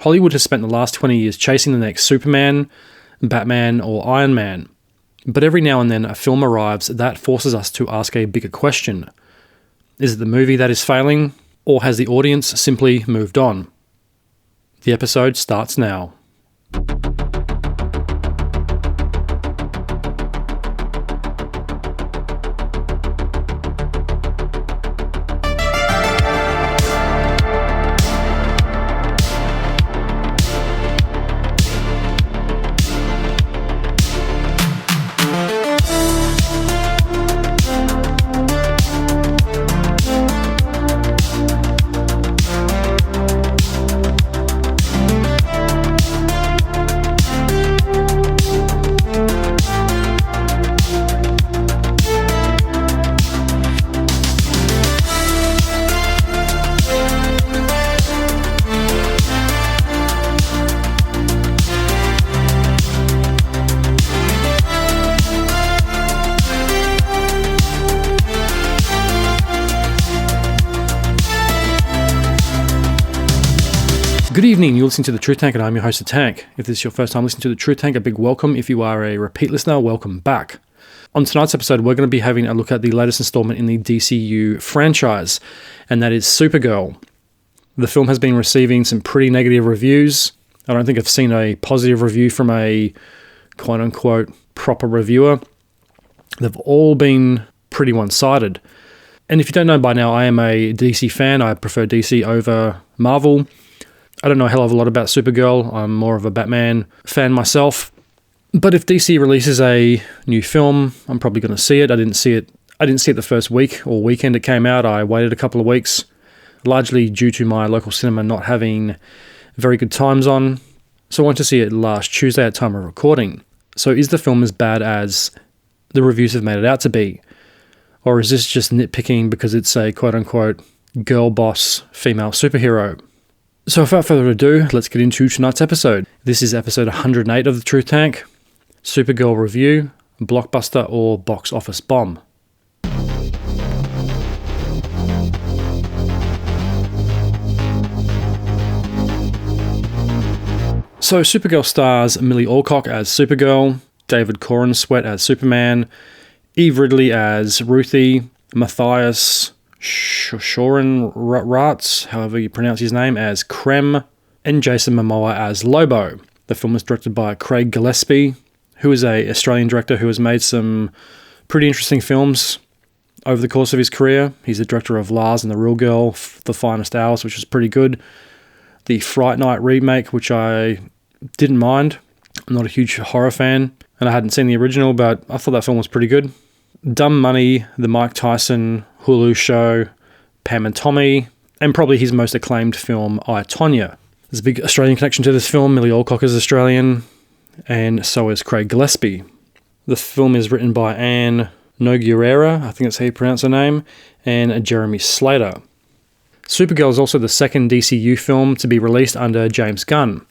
Hollywood has spent the last 20 years chasing the next Superman, Batman, or Iron Man. But every now and then a film arrives that forces us to ask a bigger question. Is it the movie that is failing, or has the audience simply moved on? The episode starts now. Good evening, you're listening to The Truth Tank and I'm your host, The Tank. If this is your first time listening to The Truth Tank, a big welcome. If you are a repeat listener, welcome back. On tonight's episode, we're going to be having a look at the latest installment in the DCU franchise, and that is Supergirl. The film has been receiving some pretty negative reviews. I don't think I've seen a positive review from a quote-unquote proper reviewer. They've all been pretty one-sided. And if you don't know by now, I am a DC fan. I prefer DC over Marvel. I don't know a hell of a lot about Supergirl. I'm more of a Batman fan myself. But if DC releases a new film, I'm probably going to see it. I didn't see it the first week or weekend it came out. I waited a couple of weeks, largely due to my local cinema not having very good times on. So I went to see it last Tuesday at time of recording. So is the film as bad as the reviews have made it out to be? Or is this just nitpicking because it's a quote-unquote girl boss female superhero? So without further ado, let's get into tonight's episode. This is episode 108 of The Truth Tank, Supergirl Review, Blockbuster or Box Office Bomb. So Supergirl stars Millie Alcock as Supergirl, David Corenswet as Superman, Eve Ridley as Ruthye, Matthias Schoenaerts, however you pronounce his name, as Krem, and Jason Momoa as Lobo. The film was directed by Craig Gillespie, who is an Australian director who has made some pretty interesting films over the course of his career. He's the director of Lars and the Real Girl, The Finest Hours, which was pretty good. The Fright Night remake, which I didn't mind. I'm not a huge horror fan, and I hadn't seen the original, but I thought that film was pretty good. Dumb Money, the Mike Tyson Hulu show, Pam and Tommy, and probably his most acclaimed film, I, Tonya. There's a big Australian connection to this film. Millie Alcock is Australian, and so is Craig Gillespie. The film is written by Anne Nogueira, I think that's how you pronounce her name, and Jeremy Slater. Supergirl is also the second DCU film to be released under James Gunn.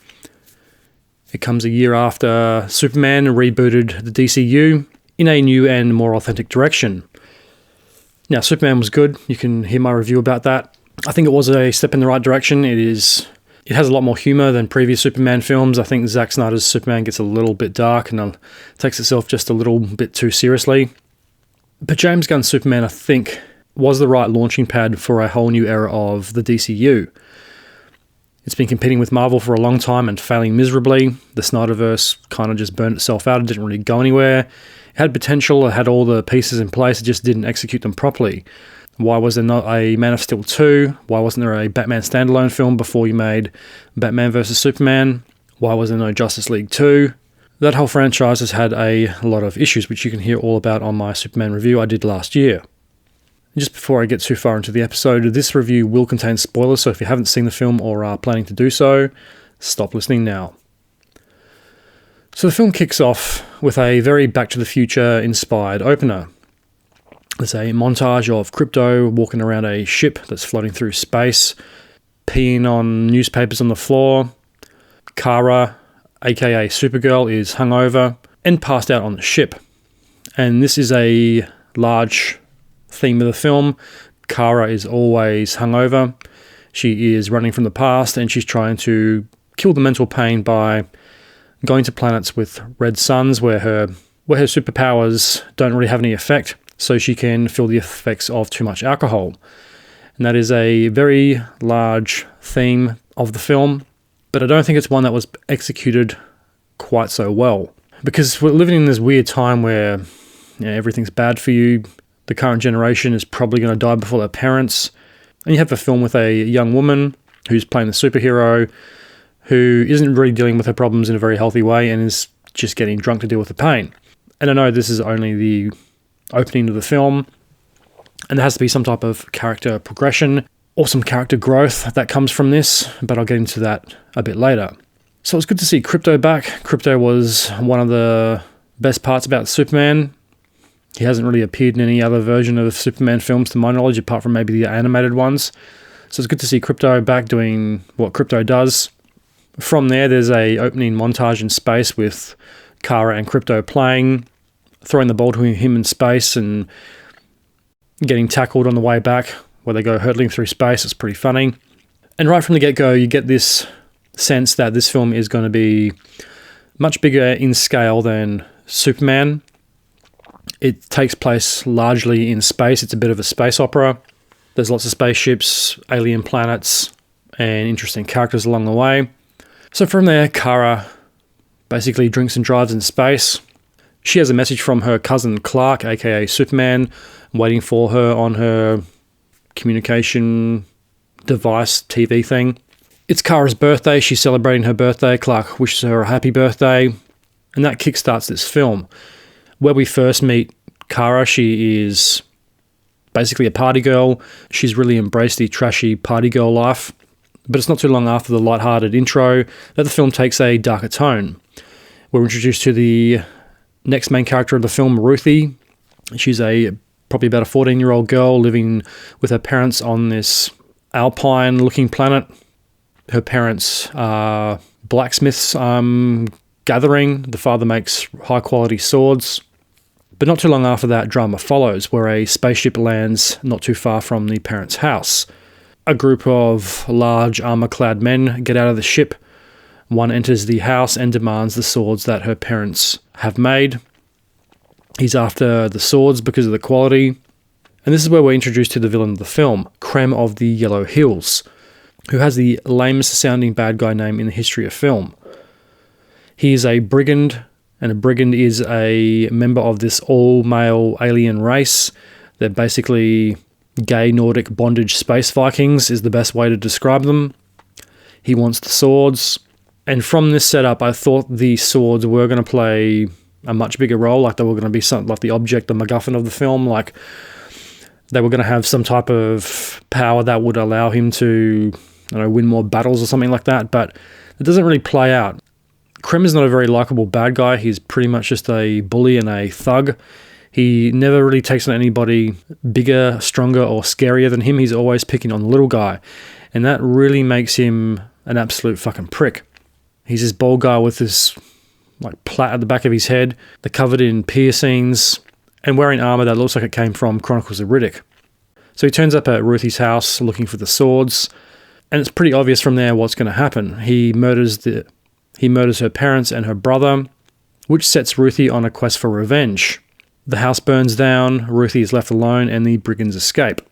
It comes a year after Superman rebooted the DCU in a new and more authentic direction. Now, Superman was good. You can hear my review about that. I think it was a step in the right direction. It has a lot more humour than previous Superman films. I think Zack Snyder's Superman gets a little bit dark and takes itself just a little bit too seriously. But James Gunn's Superman, I think, was the right launching pad for a whole new era of the DCU. It's been competing with Marvel for a long time and failing miserably. The Snyderverse kind of just burned itself out. It didn't really go anywhere. It had potential, it had all the pieces in place, it just didn't execute them properly. Why was there not a Man of Steel 2? Why wasn't there a Batman standalone film before you made Batman vs. Superman? Why was there no Justice League 2? That whole franchise has had a lot of issues, which you can hear all about on my Superman review I did last year. And just before I get too far into the episode, this review will contain spoilers, so if you haven't seen the film or are planning to do so, stop listening now. So the film kicks off with a very Back to the Future inspired opener. There's a montage of Krypto walking around a ship that's floating through space, peeing on newspapers on the floor. Kara, aka Supergirl, is hungover and passed out on the ship. And this is a large theme of the film. Kara is always hungover. She is running from the past and she's trying to kill the mental pain by going to planets with red suns where her superpowers don't really have any effect, so she can feel the effects of too much alcohol. And that is a very large theme of the film, but I don't think it's one that was executed quite so well. Because we're living in this weird time where everything's bad for you. The current generation is probably going to die before their parents. And you have a film with a young woman who's playing the superhero who isn't really dealing with her problems in a very healthy way and is just getting drunk to deal with the pain. And I know this is only the opening of the film, and there has to be some type of character progression or some character growth that comes from this, but I'll get into that a bit later. So it's good to see Krypto back. Krypto was one of the best parts about Superman. He hasn't really appeared in any other version of Superman films to my knowledge, apart from maybe the animated ones. So it's good to see Krypto back doing what Krypto does. From there, there's a opening montage in space with Kara and Krypto playing, throwing the ball to him in space and getting tackled on the way back where they go hurtling through space. It's pretty funny. And right from the get-go, you get this sense that this film is going to be much bigger in scale than Superman. It takes place largely in space. It's a bit of a space opera. There's lots of spaceships, alien planets, and interesting characters along the way. So from there, Kara basically drinks and drives in space. She has a message from her cousin Clark, aka Superman, waiting for her on her communication device TV thing. It's Kara's birthday. She's celebrating her birthday. Clark wishes her a happy birthday. And that kickstarts this film. Where we first meet Kara, she is basically a party girl. She's really embraced the trashy party girl life. But it's not too long after the lighthearted intro that the film takes a darker tone. We're introduced to the next main character of the film, Ruthye. She's probably about a 14-year-old girl living with her parents on this alpine-looking planet. Her parents are blacksmiths gathering. The father makes high-quality swords. But not too long after that, drama follows, where a spaceship lands not too far from the parents' house. A group of large armor-clad men get out of the ship. One enters the house and demands the swords that her parents have made. He's after the swords because of the quality. And this is where we're introduced to the villain of the film, Krem of the Yellow Hills, who has the lamest sounding bad guy name in the history of film. He is a brigand, and a brigand is a member of this all-male alien race. They're basically gay Nordic bondage space Vikings is the best way to describe them. He wants the swords. And from this setup, I thought the swords were going to play a much bigger role, like they were going to be something like the object, the MacGuffin of the film, like they were going to have some type of power that would allow him to, win more battles or something like that, but it doesn't really play out. Krem is not a very likable bad guy. He's pretty much just a bully and a thug. He never really takes on anybody bigger, stronger, or scarier than him. He's always picking on the little guy, and that really makes him an absolute fucking prick. He's this bald guy with this plait at the back of his head. They're covered in piercings and wearing armor that looks like it came from Chronicles of Riddick. So he turns up at Ruthie's house looking for the swords, and it's pretty obvious from there what's going to happen. He murders her parents and her brother, which sets Ruthye on a quest for revenge. The house burns down, Ruthye is left alone, and the brigands escape.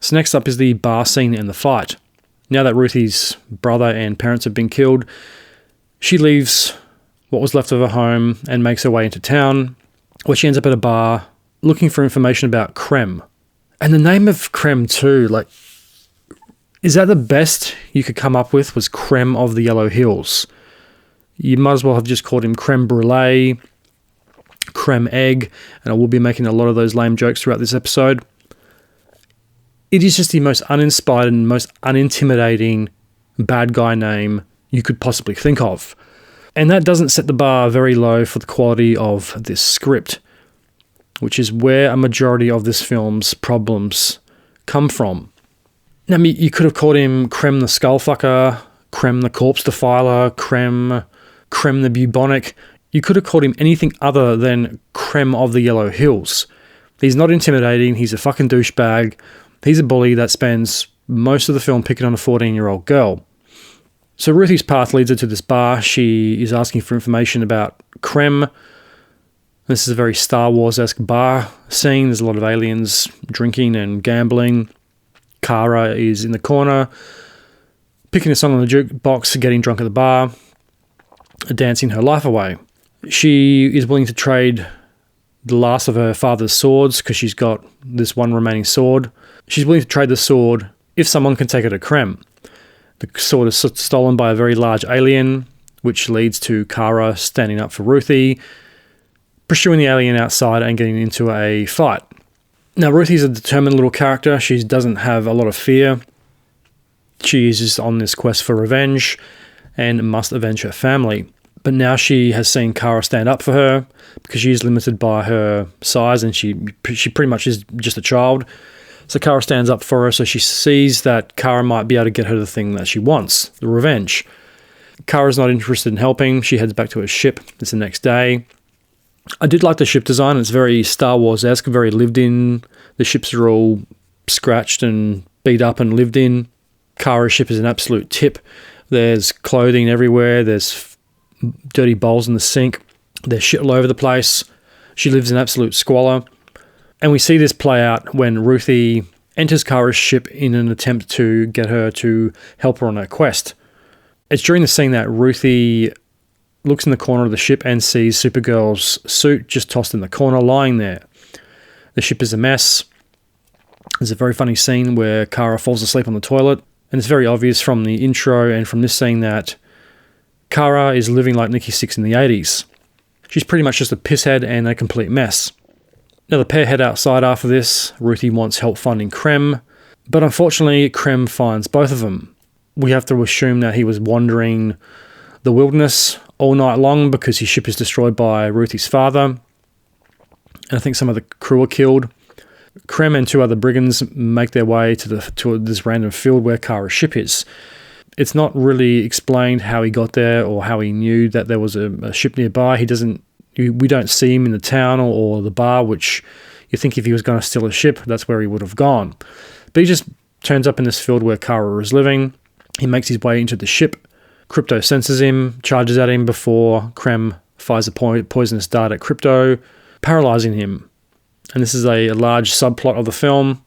So next up is the bar scene and the fight. Now that Ruthie's brother and parents have been killed, she leaves what was left of her home and makes her way into town, where she ends up at a bar looking for information about Krem. And the name of Krem too, is that the best you could come up with, was Krem of the Yellow Hills? You might as well have just called him Creme Brulee, Krem Egg, and I will be making a lot of those lame jokes throughout this episode. It is just the most uninspired and most unintimidating bad guy name you could possibly think of. And that doesn't set the bar very low for the quality of this script, which is where a majority of this film's problems come from. Now, you could have called him Krem the Skullfucker, Krem the Corpse Defiler, Krem the Bubonic. You could have called him anything other than Krem of the Yellow Hills. He's not intimidating. He's a fucking douchebag. He's a bully that spends most of the film picking on a 14-year-old girl. So Ruthie's path leads her to this bar. She is asking for information about Krem. This is a very Star Wars-esque bar scene. There's a lot of aliens drinking and gambling. Kara is in the corner, picking a song on the jukebox, getting drunk at the bar, dancing her life away. She is willing to trade the last of her father's swords because she's got this one remaining sword. She's willing to trade the sword if someone can take her to Krem. The sword is stolen by a very large alien, which leads to Kara standing up for Ruthye, pursuing the alien outside and getting into a fight. Now, Ruthie's a determined little character. She doesn't have a lot of fear. She is just on this quest for revenge and must avenge her family. But now she has seen Kara stand up for her because she is limited by her size and she pretty much is just a child. So Kara stands up for her, so she sees that Kara might be able to get her the thing that she wants, the revenge. Kara's not interested in helping. She heads back to her ship. It's the next day. I did like the ship design. It's very Star Wars-esque, very lived in. The ships are all scratched and beat up and lived in. Kara's ship is an absolute tip. There's clothing everywhere. There's dirty bowls in the sink. There's shit all over the place. She lives in absolute squalor. And we see this play out when Ruthye enters Kara's ship in an attempt to get her to help her on her quest. It's during the scene that Ruthye looks in the corner of the ship and sees Supergirl's suit just tossed in the corner, lying there. The ship is a mess. There's a very funny scene where Kara falls asleep on the toilet, and it's very obvious from the intro and from this scene that Kara is living like Nikki Sixx in the 80s. She's pretty much just a pisshead and a complete mess. Now the pair head outside after this. Ruthye wants help finding Krem, but unfortunately Krem finds both of them. We have to assume that he was wandering the wilderness all night long because his ship is destroyed by Ruthie's father. And I think some of the crew are killed. Krem and two other brigands make their way to this random field where Kara's ship is. It's not really explained how he got there or how he knew that there was a ship nearby. We don't see him in the town or the bar, which you think if he was going to steal a ship, that's where he would have gone. But he just turns up in this field where Kara is living. He makes his way into the ship. Krypto senses him, charges at him before Krem fires a poisonous dart at Krypto, paralyzing him. And this is a large subplot of the film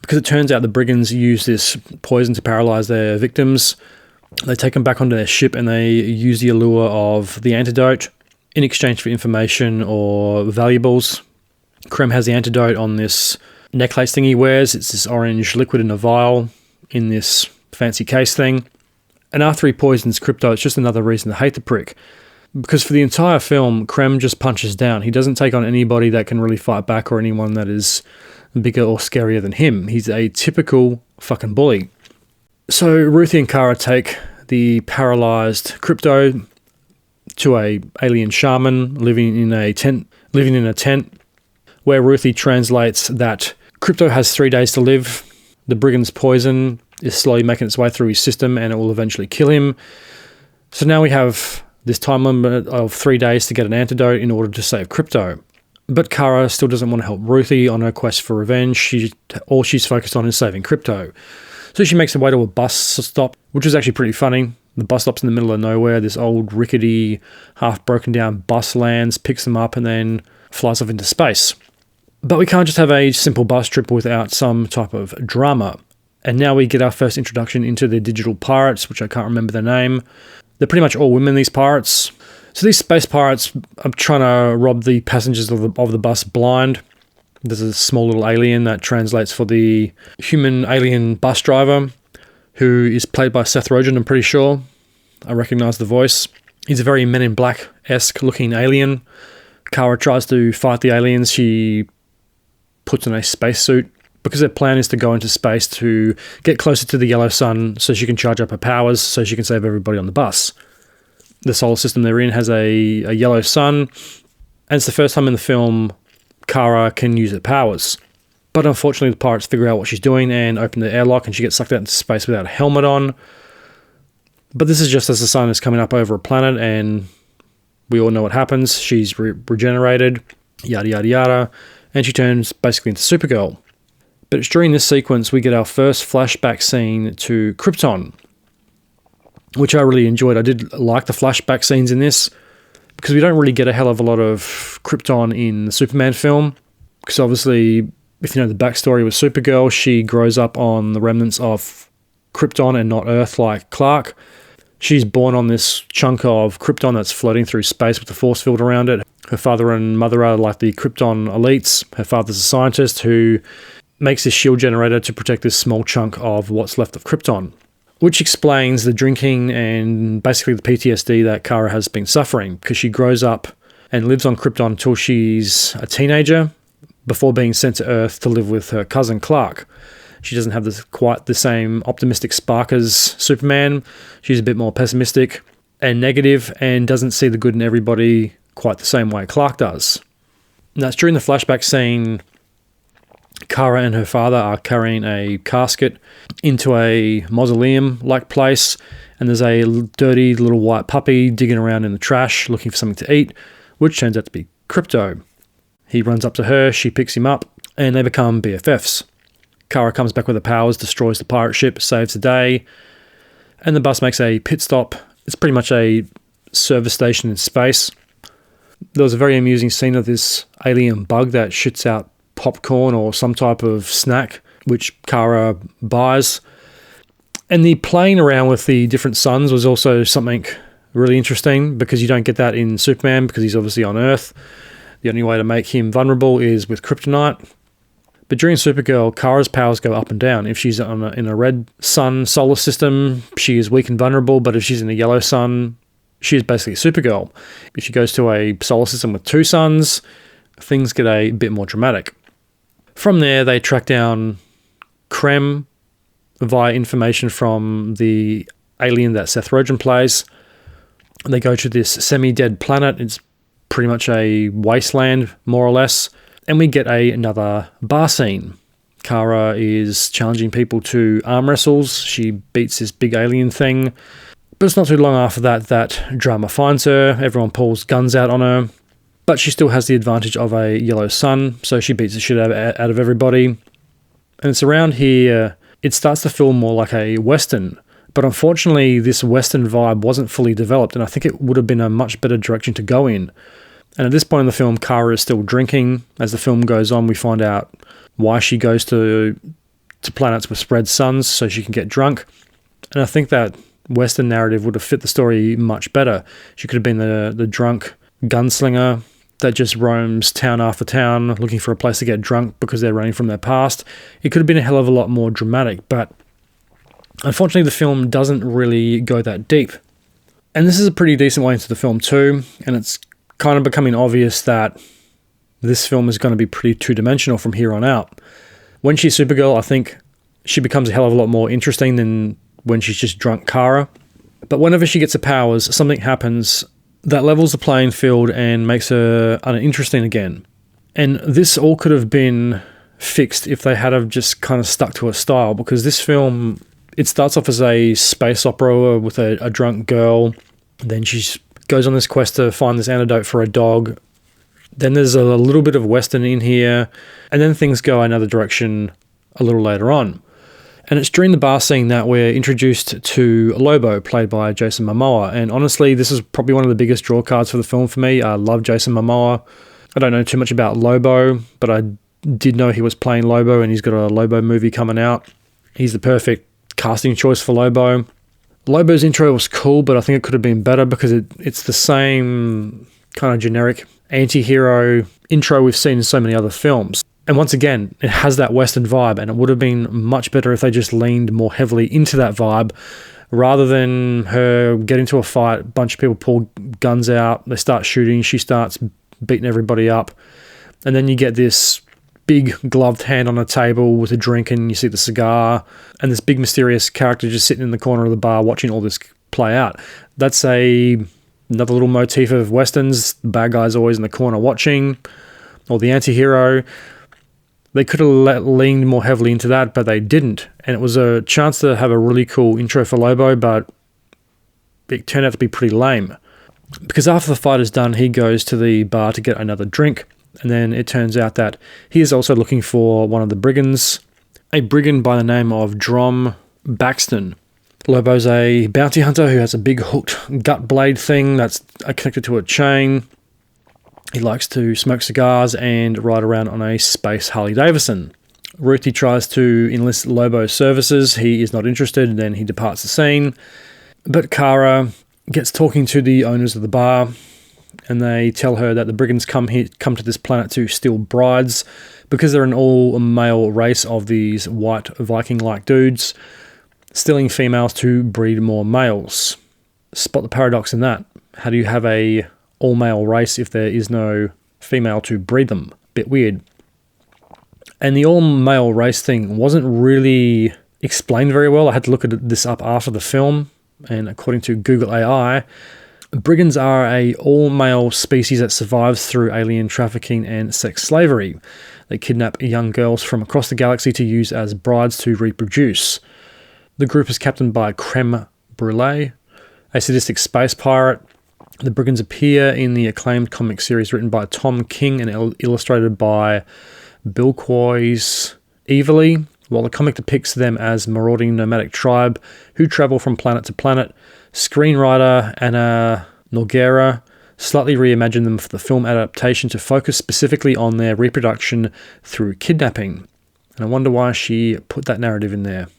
because it turns out the brigands use this poison to paralyze their victims. They take them back onto their ship and they use the allure of the antidote in exchange for information or valuables. Krem has the antidote on this necklace thing he wears. It's this orange liquid in a vial in this fancy case thing. And after he poisons Krypto, it's just another reason to hate the prick. Because for the entire film, Krem just punches down. He doesn't take on anybody that can really fight back or anyone that is bigger or scarier than him. He's a typical fucking bully. So Ruthye and Kara take the paralyzed Krypto to a alien shaman living in a tent, where Ruthye translates that Krypto has 3 days to live. The brigand's poison is slowly making its way through his system and it will eventually kill him. So now we have this time limit of 3 days to get an antidote in order to save Krypto. But Kara still doesn't want to help Ruthye on her quest for revenge. All she's focused on is saving Krypto. So she makes her way to a bus stop, which is actually pretty funny. The bus stop's in the middle of nowhere. This old rickety, half broken down bus lands, picks them up and then flies off into space. But we can't just have a simple bus trip without some type of drama. And now we get our first introduction into the digital pirates, which I can't remember their name. They're pretty much all women, these pirates. So these space pirates are trying to rob the passengers of the bus blind. There's a small little alien that translates for the human alien bus driver, who is played by Seth Rogen, I'm pretty sure. I recognize the voice. He's a very Men in Black-esque looking alien. Kara tries to fight the aliens. She puts on a spacesuit because their plan is to go into space to get closer to the yellow sun so she can charge up her powers so she can save everybody on the bus. The solar system they're in has a yellow sun, and it's the first time in the film Kara can use her powers. But unfortunately, the pirates figure out what she's doing and open the airlock, and she gets sucked out into space without a helmet on. But this is just as the sun is coming up over a planet, and we all know what happens. She's regenerated, yada, yada, yada, and she turns basically into Supergirl. But it's during this sequence we get our first flashback scene to Krypton. which I really enjoyed. I did like the flashback scenes in this because we don't really get a hell of a lot of Krypton in the Superman film. Because obviously, if you know the backstory with Supergirl, she grows up on the remnants of Krypton and not Earth like Clark. She's born on this chunk of Krypton that's floating through space with a force field around it. Her father and mother are like the Krypton elites. Her father's a scientist who makes this shield generator to protect this small chunk of what's left of Krypton, which explains the drinking and basically the PTSD that Kara has been suffering, because she grows up and lives on Krypton until she's a teenager before being sent to Earth to live with her cousin Clark. She doesn't have quite the same optimistic spark as Superman. She's a bit more pessimistic and negative and doesn't see the good in everybody quite the same way Clark does. And that's during the flashback scene. Kara and her father are carrying a casket into a mausoleum-like place, and there's a dirty little white puppy digging around in the trash looking for something to eat, which turns out to be Krypto. He runs up to her, she picks him up, and they become BFFs. Kara comes back with her powers, destroys the pirate ship, saves the day, and the bus makes a pit stop. It's pretty much a service station in space. There was a very amusing scene of this alien bug that shoots out popcorn or some type of snack, which Kara buys. And the playing around with the different suns was also something really interesting, because you don't get that in Superman because he's obviously on Earth. The only way to make him vulnerable is with kryptonite. But during Supergirl, Kara's powers go up and down. If she's in a red sun solar system, she is weak and vulnerable, but if she's in a yellow sun, she is basically Supergirl. If she goes to a solar system with two suns, things get a bit more dramatic. From there, they track down Krem via information from the alien that Seth Rogen plays. They go to this semi-dead planet. It's pretty much a wasteland, more or less. And we get another bar scene. Kara is challenging people to arm wrestles. She beats this big alien thing. But it's not too long after that drama finds her. Everyone pulls guns out on her. But she still has the advantage of a yellow sun, so she beats the shit out of everybody. And it's around here, it starts to feel more like a Western. But unfortunately, this Western vibe wasn't fully developed, and I think it would have been a much better direction to go in. And at this point in the film, Kara is still drinking. As the film goes on, we find out why she goes to planets with spread suns so she can get drunk. And I think that Western narrative would have fit the story much better. She could have been the drunk gunslinger that just roams town after town looking for a place to get drunk because they're running from their past. It could have been a hell of a lot more dramatic, but unfortunately the film doesn't really go that deep. And this is a pretty decent way into the film too, and it's kind of becoming obvious that this film is going to be pretty two-dimensional from here on out. When she's Supergirl, I think she becomes a hell of a lot more interesting than when she's just drunk Kara. But whenever she gets her powers, something happens that levels the playing field and makes her uninteresting again. And this all could have been fixed if they had have just kind of stuck to a style, because this film, it starts off as a space opera with a drunk girl. Then she goes on this quest to find this antidote for a dog. Then there's a little bit of Western in here, and then things go another direction a little later on. And it's during the bar scene that we're introduced to Lobo, played by Jason Momoa. And honestly, this is probably one of the biggest draw cards for the film for me. I love Jason Momoa. I don't know too much about Lobo, but I did know he was playing Lobo, and he's got a Lobo movie coming out. He's the perfect casting choice for Lobo. Lobo's intro was cool, but I think it could have been better because it's the same kind of generic anti-hero intro we've seen in so many other films. And once again, it has that Western vibe, and it would have been much better if they just leaned more heavily into that vibe rather than her get into a fight, a bunch of people pull guns out, they start shooting, she starts beating everybody up, and then you get this big gloved hand on a table with a drink, and you see the cigar, and this big mysterious character just sitting in the corner of the bar watching all this play out. That's another little motif of Westerns. The bad guy's always in the corner watching, or the anti-hero. They could have leaned more heavily into that, but they didn't. And it was a chance to have a really cool intro for Lobo, but it turned out to be pretty lame. Because after the fight is done, he goes to the bar to get another drink, and then it turns out that he is also looking for one of the brigands, a brigand by the name of Drom Baxton, Lobo's a bounty hunter who has a big hooked gut blade thing that's connected to a chain. He likes to smoke cigars and ride around on a space Harley Davidson. Ruthye tries to enlist Lobo's services. He is not interested, and then he departs the scene. But Kara gets talking to the owners of the bar, and they tell her that the brigands come to this planet to steal brides because they're an all-male race of these white Viking-like dudes, stealing females to breed more males. Spot the paradox in that. How do you have a all-male race if there is no female to breed them? Bit weird. And the all-male race thing wasn't really explained very well. I had to look at this up after the film, and according to Google AI, brigands are a all-male species that survives through alien trafficking and sex slavery. They kidnap young girls from across the galaxy to use as brides to reproduce. The group is captained by Krem, a sadistic space pirate. The brigands appear in the acclaimed comic series written by Tom King and illustrated by Bill Quoy's Everly, while the comic depicts them as marauding nomadic tribe who travel from planet to planet. Screenwriter Anna Nogueira slightly reimagined them for the film adaptation to focus specifically on their reproduction through kidnapping. And I wonder why she put that narrative in there.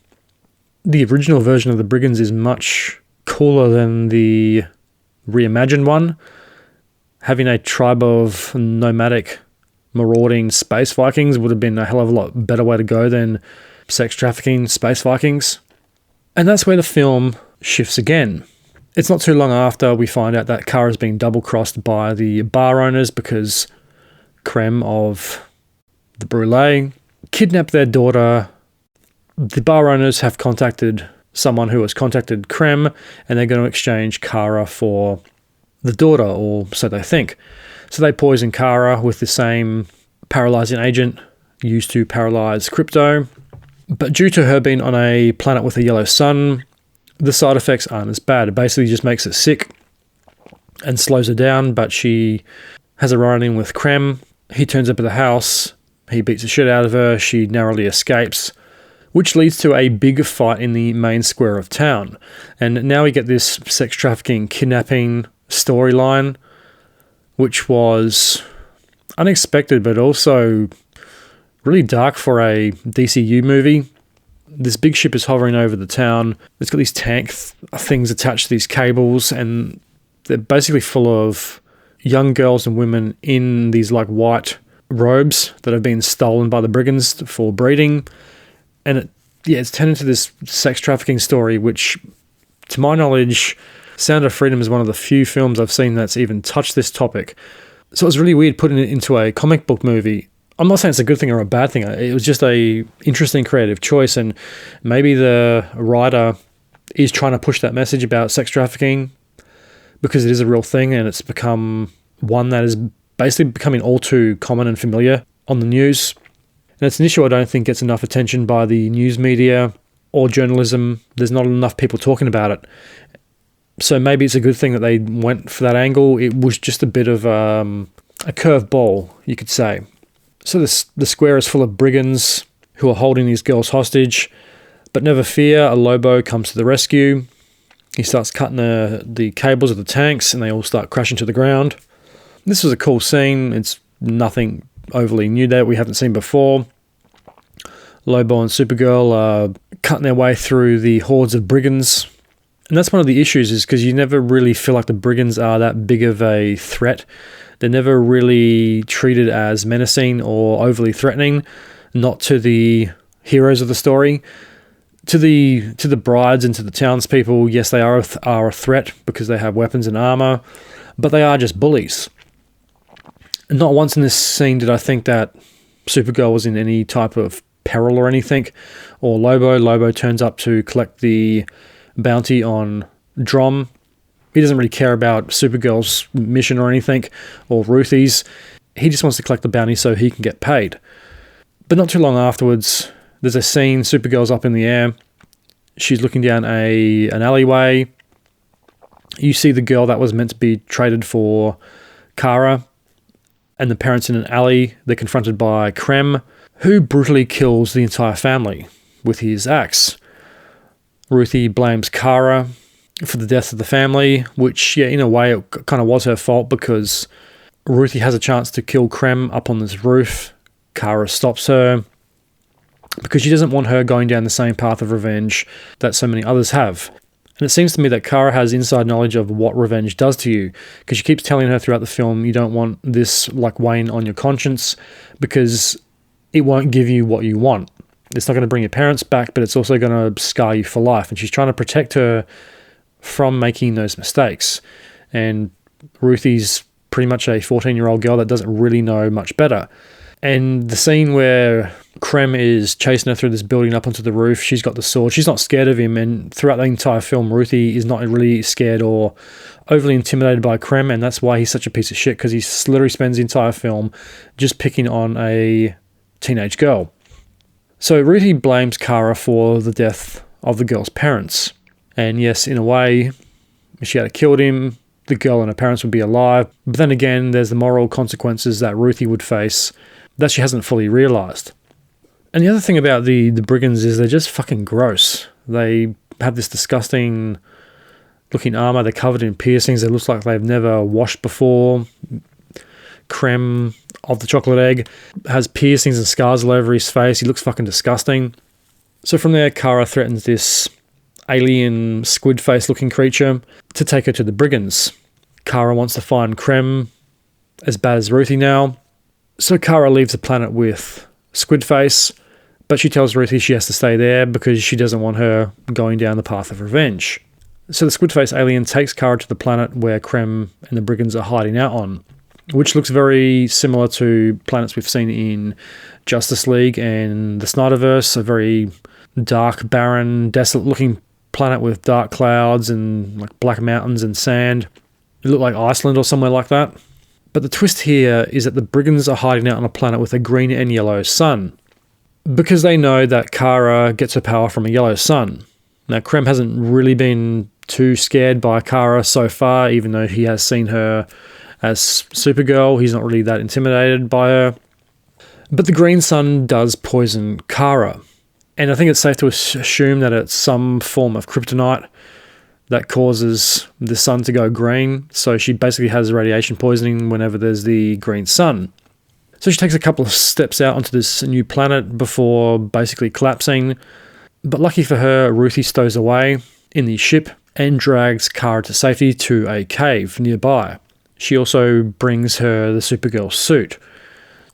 The original version of the brigands is much cooler than the reimagined one. Having a tribe of nomadic marauding space Vikings would have been a hell of a lot better way to go than sex trafficking space Vikings. And that's where the film shifts again. It's not too long after we find out that Kara's being double-crossed by the bar owners because Krem of the Brûlée kidnapped their daughter. The bar owners have contacted someone who has contacted Krem, and they're going to exchange Kara for the daughter, or so they think. So they poison Kara with the same paralyzing agent used to paralyze Krypto. But due to her being on a planet with a yellow sun, the side effects aren't as bad. It basically just makes her sick and slows her down, but she has a run-in with Krem. He turns up at the house. He beats the shit out of her. She narrowly escapes, which leads to a big fight in the main square of town. And now we get this sex trafficking, kidnapping storyline, which was unexpected, but also really dark for a DCU movie. This big ship is hovering over the town. It's got these tank things attached to these cables, and they're basically full of young girls and women in these like white robes that have been stolen by the brigands for breeding. And it's turned into this sex trafficking story, which, to my knowledge, Sound of Freedom is one of the few films I've seen that's even touched this topic. So it was really weird putting it into a comic book movie. I'm not saying it's a good thing or a bad thing. It was just a interesting creative choice, and maybe the writer is trying to push that message about sex trafficking because it is a real thing, and it's become one that is basically becoming all too common and familiar on the news. And it's an issue I don't think gets enough attention by the news media or journalism. There's not enough people talking about it. So maybe it's a good thing that they went for that angle. It was just a bit of a curveball, you could say. So the square is full of brigands who are holding these girls hostage. But never fear, a Lobo comes to the rescue. He starts cutting the cables of the tanks, and they all start crashing to the ground. This was a cool scene. It's nothing overly new that we haven't seen before. Lobo and Supergirl are cutting their way through the hordes of brigands. And that's one of the issues, is because you never really feel like the brigands are that big of a threat. They're never really treated as menacing or overly threatening, not to the heroes of the story. To the brides and to the townspeople, yes, they are a threat because they have weapons and armor, but they are just bullies. And not once in this scene did I think that Supergirl was in any type of peril or anything, or Lobo. Lobo turns up to collect the bounty on Drom. He doesn't really care about Supergirl's mission or anything, or Ruthie's. He just wants to collect the bounty so he can get paid. But not too long afterwards, there's a scene, Supergirl's up in the air. She's looking down an alleyway. You see the girl that was meant to be traded for Kara, and the parents in an alley. They're confronted by Krem, who brutally kills the entire family with his axe. Ruthye blames Kara for the death of the family, which, yeah, in a way, it kind of was her fault because Ruthye has a chance to kill Krem up on this roof. Kara stops her because she doesn't want her going down the same path of revenge that so many others have. And it seems to me that Kara has inside knowledge of what revenge does to you, because she keeps telling her throughout the film you don't want this like weighing on your conscience because it won't give you what you want. It's not going to bring your parents back, but it's also going to scar you for life. And she's trying to protect her from making those mistakes. And Ruthie's pretty much a 14-year-old girl that doesn't really know much better. And the scene where Krem is chasing her through this building up onto the roof, she's got the sword, she's not scared of him, and throughout the entire film, Ruthye is not really scared or overly intimidated by Krem, and that's why he's such a piece of shit, because he literally spends the entire film just picking on a teenage girl. So Ruthye blames Kara for the death of the girl's parents. And yes, in a way, if she had killed him, the girl and her parents would be alive. But then again, there's the moral consequences that Ruthye would face that she hasn't fully realised. And the other thing about the brigands is they're just fucking gross. They have this disgusting looking armour, they're covered in piercings, it looks like they've never washed before. Krem of the chocolate egg has piercings and scars all over his face, he looks fucking disgusting. So from there, Kara threatens this alien squid face looking creature to take her to the brigands. Kara wants to find Krem as bad as Ruthye now. So Kara leaves the planet with Squidface, but she tells Ruthye she has to stay there because she doesn't want her going down the path of revenge. So the Squidface alien takes Kara to the planet where Krem and the brigands are hiding out on, which looks very similar to planets we've seen in Justice League and the Snyder-verse, a very dark, barren, desolate-looking planet with dark clouds and like black mountains and sand. It looked like Iceland or somewhere like that. But the twist here is that the brigands are hiding out on a planet with a green and yellow sun, because they know that Kara gets her power from a yellow sun. Now, Krem hasn't really been too scared by Kara so far, even though he has seen her as Supergirl. He's not really that intimidated by her. But the green sun does poison Kara, and I think it's safe to assume that it's some form of kryptonite that causes the sun to go green, so she basically has radiation poisoning whenever there's the green sun. So she takes a couple of steps out onto this new planet before basically collapsing, but lucky for her, Ruthye stows away in the ship and drags Kara to safety to a cave nearby. She also brings her the Supergirl suit,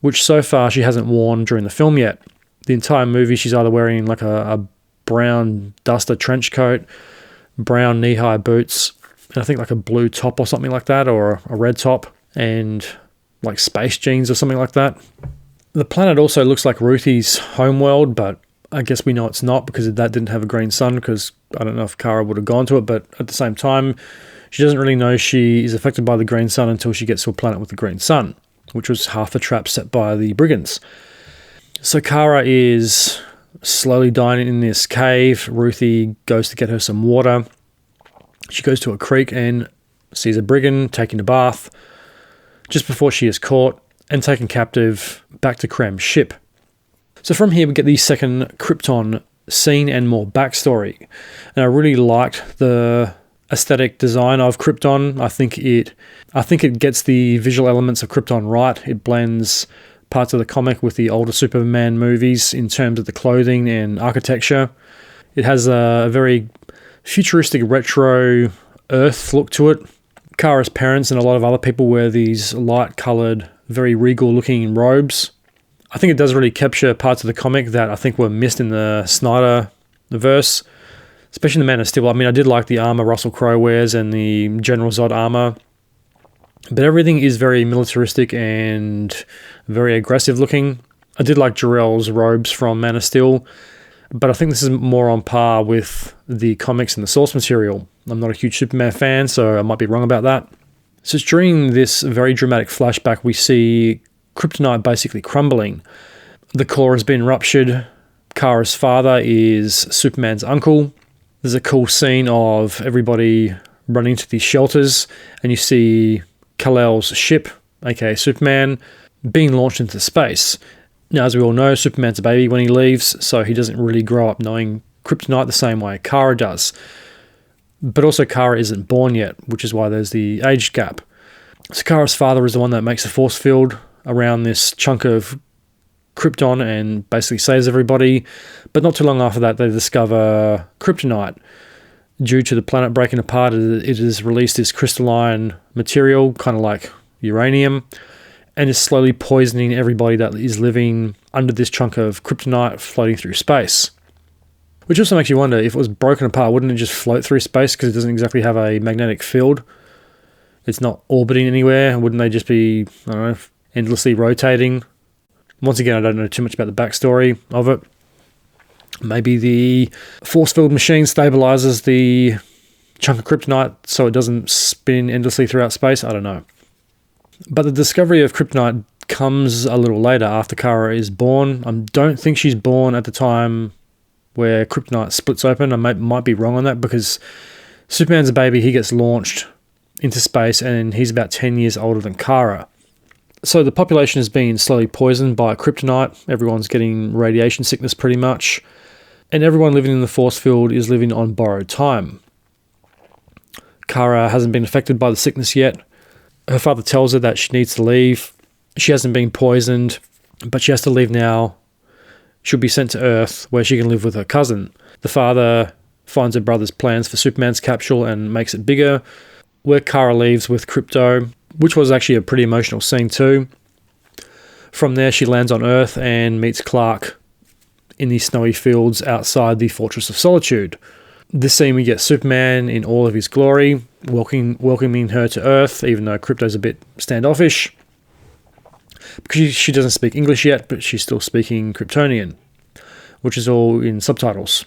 which so far she hasn't worn during the film yet. The entire movie she's either wearing like a brown duster trench coat, brown knee-high boots, and I think like a blue top or something like that, or a red top, and like space jeans or something like that. The planet also looks like Ruthie's homeworld, but I guess we know it's not because that didn't have a green sun, because I don't know if Kara would have gone to it, but at the same time, she doesn't really know she is affected by the green sun until she gets to a planet with the green sun, which was half the trap set by the brigands. So Kara is slowly dying in this cave. Ruthye goes to get her some water. She goes to a creek and sees a brigand taking a bath just before she is caught and taken captive back to Krem's ship. So from here we get the second Krypton scene and more backstory. And I really liked the aesthetic design of Krypton. I think it gets the visual elements of Krypton right. It blends parts of the comic with the older Superman movies in terms of the clothing and architecture. It has a very futuristic retro Earth look to it. Kara's parents and a lot of other people wear these light-coloured, very regal-looking robes. I think it does really capture parts of the comic that I think were missed in the Snyder-verse, especially the Man of Steel. I mean, I did like the armour Russell Crowe wears and the General Zod armour, but everything is very militaristic and very aggressive looking. I did like Jor-El's robes from Man of Steel, but I think this is more on par with the comics and the source material. I'm not a huge Superman fan, so I might be wrong about that. So it's during this very dramatic flashback we see Kryptonite basically crumbling. The core has been ruptured. Kara's father is Superman's uncle. There's a cool scene of everybody running to these shelters, and you see Kal-El's ship, aka Superman, being launched into space. Now, as we all know, Superman's a baby when he leaves, so he doesn't really grow up knowing kryptonite the same way Kara does. But also Kara isn't born yet, which is why there's the age gap. So Kara's father is the one that makes a force field around this chunk of Krypton and basically saves everybody. But not too long after that, they discover kryptonite. Due to the planet breaking apart, it has released this crystalline material, kind of like uranium, and is slowly poisoning everybody that is living under this chunk of kryptonite floating through space. Which also makes you wonder, if it was broken apart, wouldn't it just float through space because it doesn't exactly have a magnetic field? It's not orbiting anywhere. Wouldn't they just be, I don't know, endlessly rotating? Once again, I don't know too much about the backstory of it. Maybe the force field machine stabilizes the chunk of kryptonite so it doesn't spin endlessly throughout space. I don't know. But the discovery of kryptonite comes a little later, after Kara is born. I don't think she's born at the time where kryptonite splits open. I might be wrong on that, because Superman's a baby. He gets launched into space and he's about 10 years older than Kara. So the population is being slowly poisoned by kryptonite. Everyone's getting radiation sickness pretty much. And everyone living in the force field is living on borrowed time. Kara hasn't been affected by the sickness yet. Her father tells her that she needs to leave. She hasn't been poisoned, but she has to leave now. She'll be sent to Earth, where she can live with her cousin. The father finds her brother's plans for Superman's capsule and makes it bigger, where Kara leaves with Krypto, which was actually a pretty emotional scene too. From there, she lands on Earth and meets Clark in the snowy fields outside the Fortress of Solitude. This scene, we get Superman in all of his glory, welcoming her to Earth, even though Krypto's a bit standoffish. Because she doesn't speak English yet, but she's still speaking Kryptonian, which is all in subtitles.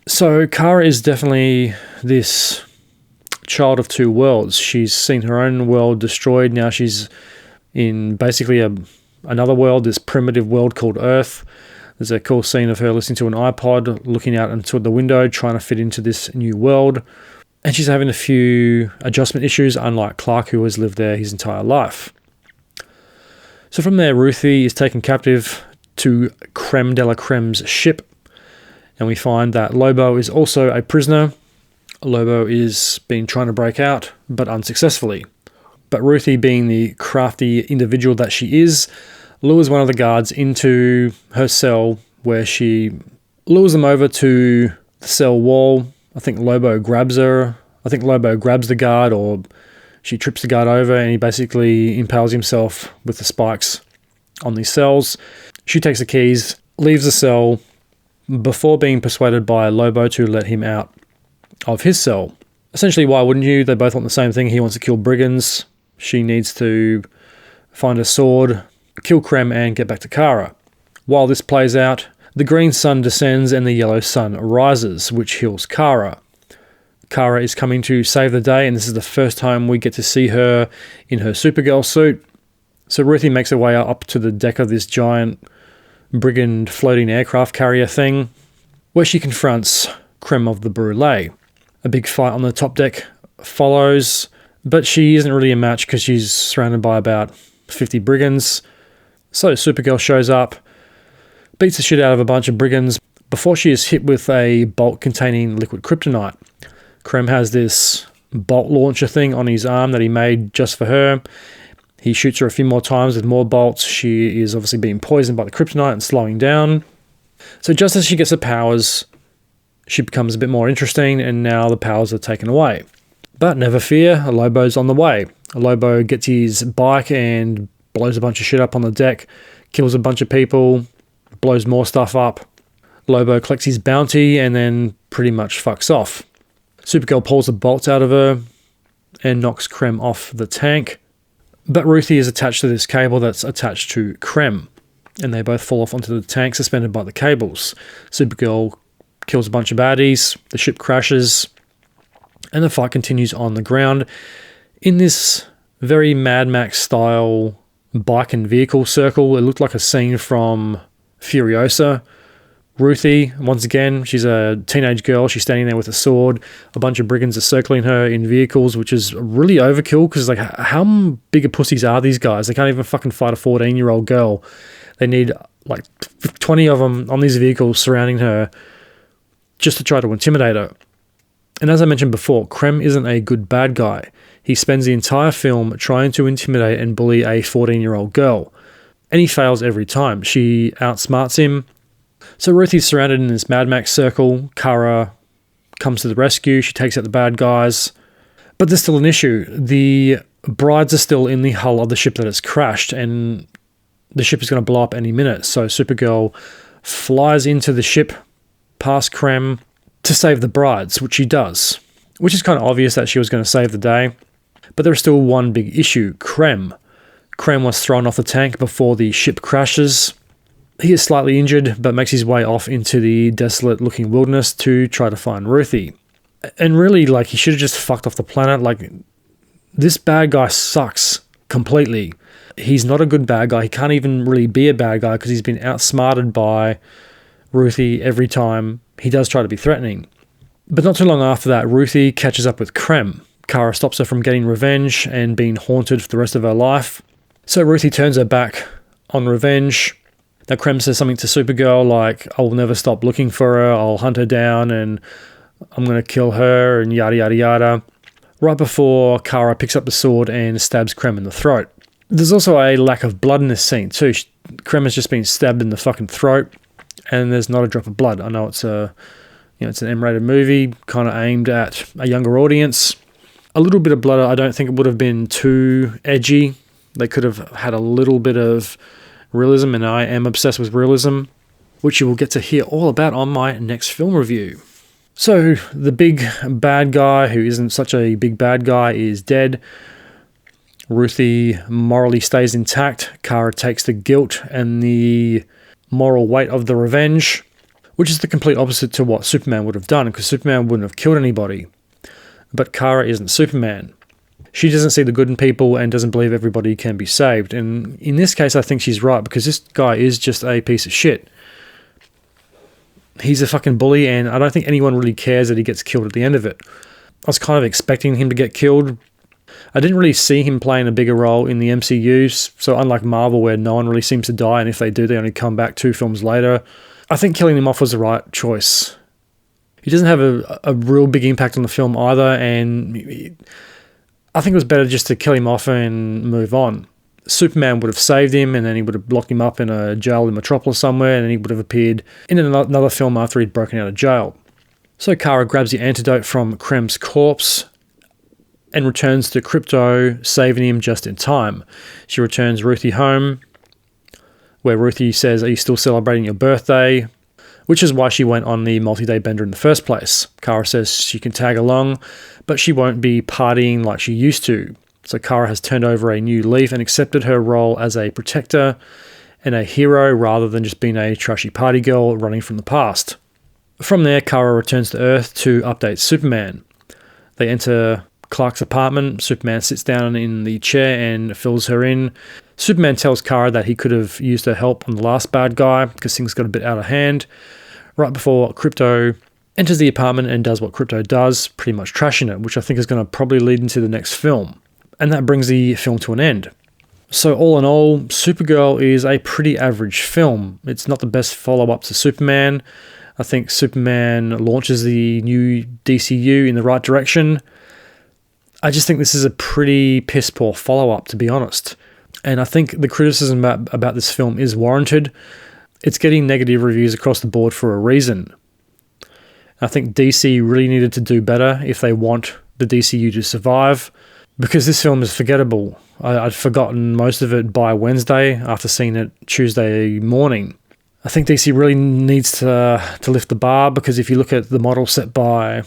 So Kara is definitely this child of two worlds. She's seen her own world destroyed. Now she's in basically another world, this primitive world called Earth. There's a cool scene of her listening to an iPod, looking out into the window, trying to fit into this new world. And she's having a few adjustment issues, unlike Clark, who has lived there his entire life. So from there, Ruthye is taken captive to Krem de la Krem's ship. And we find that Lobo is also a prisoner. Lobo is trying to break out, but unsuccessfully. But Ruthye, being the crafty individual that she is, lures one of the guards into her cell, where she lures them over to the cell wall. I think Lobo grabs her. I think Lobo grabs the guard, or she trips the guard over, and he basically impales himself with the spikes on these cells. She takes the keys, leaves the cell, before being persuaded by Lobo to let him out of his cell. Essentially, why wouldn't you? They both want the same thing. He wants to kill brigands. She needs to find a sword, kill Krem, and get back to Kara. While this plays out, the green sun descends and the yellow sun rises, which heals Kara. Kara is coming to save the day, and this is the first time we get to see her in her Supergirl suit. So Ruthye makes her way up to the deck of this giant brigand floating aircraft carrier thing, where she confronts Krem of the Brûlée. A big fight on the top deck follows, but she isn't really a match because she's surrounded by about 50 brigands. So Supergirl shows up, beats the shit out of a bunch of brigands before she is hit with a bolt containing liquid kryptonite. Krem has this bolt launcher thing on his arm that he made just for her. He shoots her a few more times with more bolts. She is obviously being poisoned by the kryptonite and slowing down. So just as she gets her powers, she becomes a bit more interesting, and now the powers are taken away. But never fear, a Lobo's on the way. A Lobo gets his bike and blows a bunch of shit up on the deck, kills a bunch of people, blows more stuff up. Lobo collects his bounty and then pretty much fucks off. Supergirl pulls the bolts out of her and knocks Krem off the tank. But Ruthye is attached to this cable that's attached to Krem, and they both fall off onto the tank suspended by the cables. Supergirl kills a bunch of baddies, the ship crashes, and the fight continues on the ground in this very Mad Max style bike and vehicle circle. It looked like a scene from Furiosa. Ruthye, once again, she's a teenage girl. She's standing there with a sword. A bunch of brigands are circling her in vehicles, which is really overkill because, like, how big of pussies are these guys? They can't even fucking fight a 14-year-old girl. They need, like, 20 of them on these vehicles surrounding her. just to try to intimidate her. And as I mentioned before, Krem isn't a good bad guy. He spends the entire film trying to intimidate and bully a 14-year-old girl. And he fails every time. She outsmarts him. So Ruthie's surrounded in this Mad Max circle. Kara comes to the rescue. She takes out the bad guys. But there's still an issue. The brides are still in the hull of the ship that has crashed, and the ship is going to blow up any minute. So Supergirl flies into the ship past Krem to save the brides, which she does. Which is kind of obvious that she was going to save the day. But there's still one big issue, Krem. Krem was thrown off the tank before the ship crashes. He is slightly injured, but makes his way off into the desolate-looking wilderness to try to find Ruthie. And really, like, he should have just fucked off the planet. Like, this bad guy sucks completely. He's not a good bad guy. He can't even really be a bad guy because he's been outsmarted by Ruthie every time he does try to be threatening. But not too long after that, Ruthie catches up with Krem. Kara stops her from getting revenge and being haunted for the rest of her life. So Ruthie turns her back on revenge. Now Krem says something to Supergirl like, "I'll never stop looking for her, I'll hunt her down, and I'm going to kill her," and yada yada yada. Right before Kara picks up the sword and stabs Krem in the throat. There's also a lack of blood in this scene too. Krem has just been stabbed in the fucking throat, and there's not a drop of blood. I know it's it's an M-rated movie, kind of aimed at a younger audience. A little bit of blood, I don't think it would have been too edgy. They could have had a little bit of realism, and I am obsessed with realism, which you will get to hear all about on my next film review. So, the big bad guy, who isn't such a big bad guy, is dead. Ruthie morally stays intact. Kara takes the guilt and the moral weight of the revenge, which is the complete opposite to what Superman would have done, because Superman wouldn't have killed anybody. But Kara isn't Superman. She doesn't see the good in people and doesn't believe everybody can be saved. And in this case, I think she's right, because this guy is just a piece of shit. He's a fucking bully, and I don't think anyone really cares that he gets killed at the end of it. I was kind of expecting him to get killed. I didn't really see him playing a bigger role in the MCU, so unlike Marvel, where no one really seems to die, and if they do, they only come back 2 films later, I think killing him off was the right choice. He doesn't have a real big impact on the film either, and I think it was better just to kill him off and move on. Superman would have saved him, and then he would have locked him up in a jail in Metropolis somewhere, and then he would have appeared in another film after he'd broken out of jail. So Kara grabs the antidote from Krem's corpse and returns to Krypto, saving him just in time. She returns Ruthie home, where Ruthie says, "Are you still celebrating your birthday?" Which is why she went on the multi-day bender in the first place. Kara says she can tag along, but she won't be partying like she used to. So Kara has turned over a new leaf and accepted her role as a protector and a hero rather than just being a trashy party girl running from the past. From there, Kara returns to Earth to update Superman. They enter Clark's apartment. Superman sits down in the chair and fills her in. Superman tells Kara that he could have used her help on the last bad guy because things got a bit out of hand. Right before Krypto enters the apartment and does what Krypto does, pretty much trashing it, which I think is going to probably lead into the next film. And that brings the film to an end. So all in all, Supergirl is a pretty average film. It's not the best follow-up to Superman. I think Superman launches the new DCU in the right direction. I just think this is a pretty piss-poor follow-up, to be honest. And I think the criticism about this film is warranted. It's getting negative reviews across the board for a reason. I think DC really needed to do better if they want the DCU to survive, because this film is forgettable. I'd forgotten most of it by Wednesday after seeing it Tuesday morning. I think DC really needs to lift the bar, because if you look at the model set by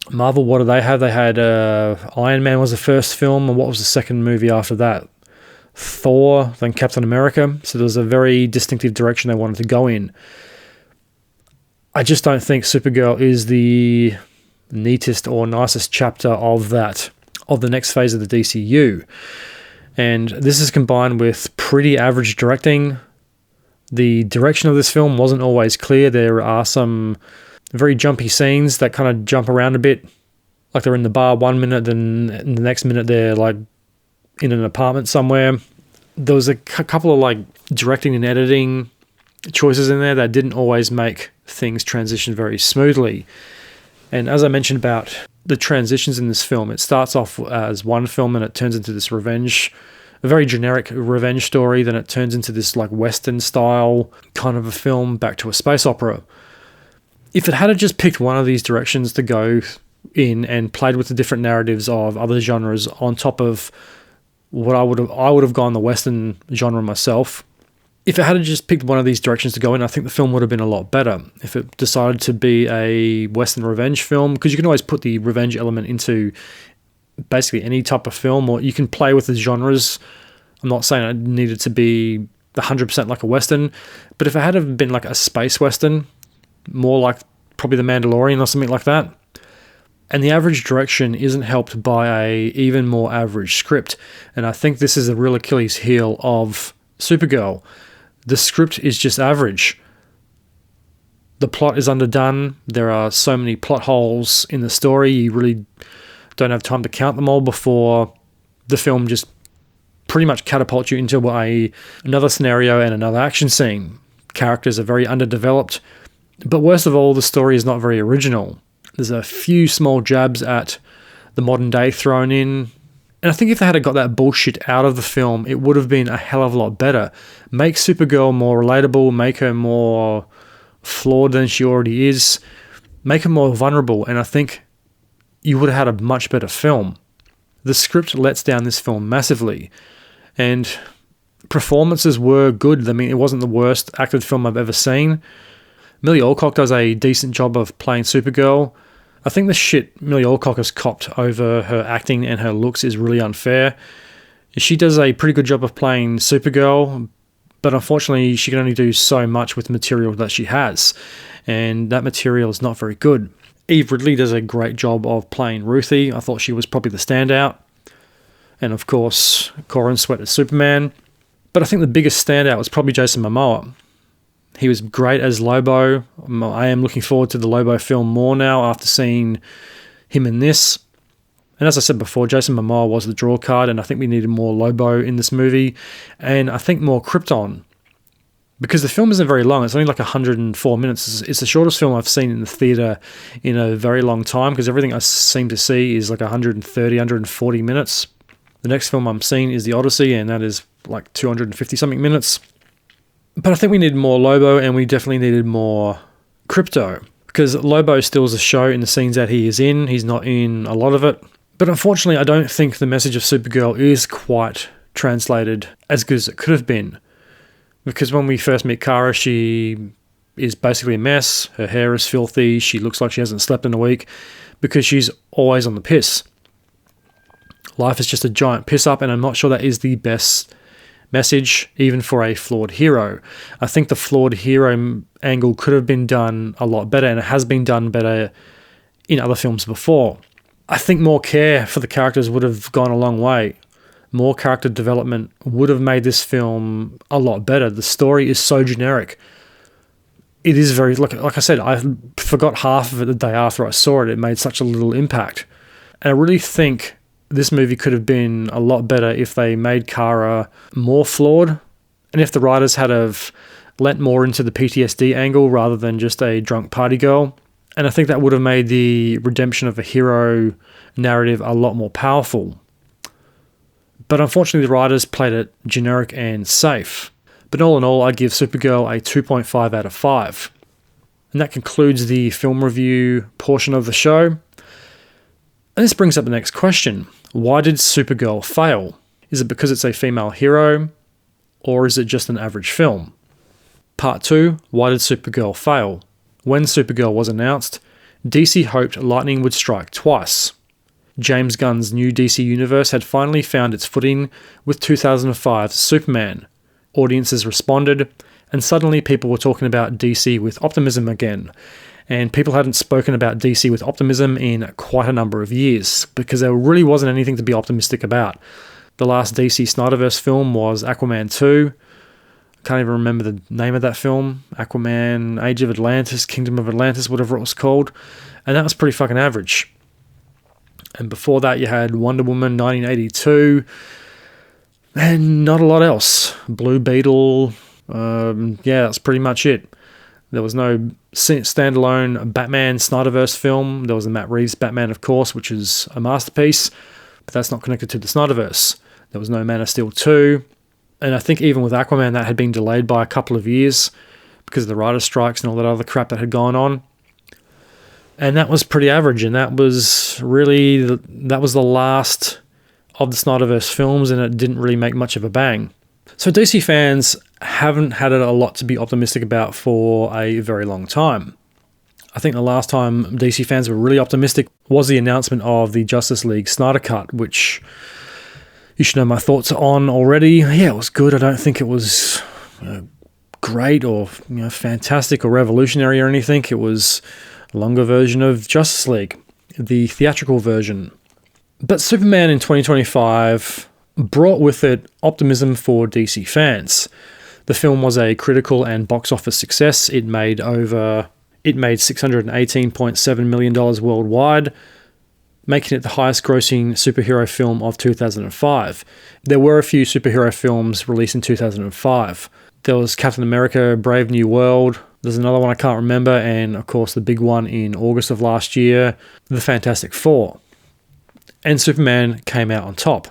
Marvel, what do they have? They had Iron Man was the first film, and what was the second movie after that? Thor, then Captain America. So there was a very distinctive direction they wanted to go in. I just don't think Supergirl is the neatest or nicest chapter of the next phase of the DCU. And this is combined with pretty average directing. The direction of this film wasn't always clear. There are some very jumpy scenes that kind of jump around a bit. Like they're in the bar one minute, then in the next minute they're like in an apartment somewhere. There was a couple of like directing and editing choices in there that didn't always make things transition very smoothly. And as I mentioned about the transitions in this film, it starts off as one film and it turns into this revenge, a very generic revenge story. Then it turns into this like Western style kind of a film, back to a space opera. If it had just picked one of these directions to go in and played with the different narratives of other genres on top of what I would have gone the Western genre myself. If it had just picked one of these directions to go in, I think the film would have been a lot better. If it decided to be a Western revenge film, because you can always put the revenge element into basically any type of film, or you can play with the genres. I'm not saying it needed to be 100% like a Western, but if it had been like a space Western, more like probably The Mandalorian or something like that, and the average direction isn't helped by a even more average script. And I think this is a real Achilles heel of Supergirl. The script is just average. The plot is underdone. There are so many plot holes in the story. You really don't have time to count them all before the film just pretty much catapults you into another scenario and another action scene. Characters are very underdeveloped. But worst of all, the story is not very original. There's a few small jabs at the modern day thrown in. And I think if they had got that bullshit out of the film, it would have been a hell of a lot better. Make Supergirl more relatable, make her more flawed than she already is, make her more vulnerable, and I think you would have had a much better film. The script lets down this film massively, and performances were good. I mean, it wasn't the worst acted film I've ever seen. Millie Alcock does a decent job of playing Supergirl. I think the shit Millie Alcock has copped over her acting and her looks is really unfair. She does a pretty good job of playing Supergirl, but unfortunately she can only do so much with the material that she has, and that material is not very good. Eve Ridley does a great job of playing Ruthye. I thought she was probably the standout. And of course, Corin Sweat as Superman. But I think the biggest standout was probably Jason Momoa. He was great as Lobo. I am looking forward to the Lobo film more now after seeing him in this. And as I said before, Jason Momoa was the draw card, and I think we needed more Lobo in this movie. And I think more Krypton. Because the film isn't very long. It's only like 104 minutes. It's the shortest film I've seen in the theatre in a very long time, because everything I seem to see is like 130, 140 minutes. The next film I'm seeing is The Odyssey, and that is like 250-something minutes. But I think we needed more Lobo, and we definitely needed more Krypto, because Lobo steals the show in the scenes that he is in. He's not in a lot of it. But unfortunately, I don't think the message of Supergirl is quite translated as good as it could have been. Because when we first meet Kara, she is basically a mess. Her hair is filthy. She looks like she hasn't slept in a week because she's always on the piss. Life is just a giant piss up, and I'm not sure that is the best message, even for a flawed hero. I think the flawed hero angle could have been done a lot better, and it has been done better in other films before. I think more care for the characters would have gone a long way. More character development would have made this film a lot better. The story is so generic. It is very, like I said, I forgot half of it the day after I saw it. It made such a little impact. And I really think this movie could have been a lot better if they made Kara more flawed, and if the writers had have lent more into the PTSD angle rather than just a drunk party girl. And I think that would have made the redemption of a hero narrative a lot more powerful. But unfortunately, the writers played it generic and safe. But all in all, I'd give Supergirl a 2.5 out of 5. And that concludes the film review portion of the show. And this brings up the next question. Why did Supergirl fail? Is it because it's a female hero? Or is it just an average film? Part 2. Why did Supergirl fail? When Supergirl was announced, DC hoped lightning would strike twice. James Gunn's new DC universe had finally found its footing with 2005's Superman. Audiences responded, and suddenly people were talking about DC with optimism again. And people hadn't spoken about DC with optimism in quite a number of years, because there really wasn't anything to be optimistic about. The last DC Snyder-verse film was Aquaman 2. I can't even remember the name of that film. Aquaman, Age of Atlantis, Kingdom of Atlantis, whatever it was called. And that was pretty fucking average. And before that, you had Wonder Woman 1982, and not a lot else. Blue Beetle, yeah, that's pretty much it. There was no standalone Batman Snyderverse film. There was the Matt Reeves Batman, of course, which is a masterpiece, but that's not connected to the Snyderverse. There was no Man of Steel 2. And I think even with Aquaman, that had been delayed by a couple of years because of the writer's strikes and all that other crap that had gone on. And that was pretty average, and that was the last of the Snyderverse films, and it didn't really make much of a bang. So DC fans haven't had a lot to be optimistic about for a very long time. I think the last time DC fans were really optimistic was the announcement of the Justice League Snyder Cut, which you should know my thoughts on already. Yeah, it was good. I don't think it was great or fantastic or revolutionary or anything. It was a longer version of Justice League, the theatrical version. But Superman in 2025 brought with it optimism for DC fans. The film was a critical and box office success. It made $618.7 million worldwide, making it the highest grossing superhero film of 2005. There were a few superhero films released in 2005. There was Captain America, Brave New World. There's another one I can't remember. And of course the big one in August of last year, The Fantastic Four. And Superman came out on top.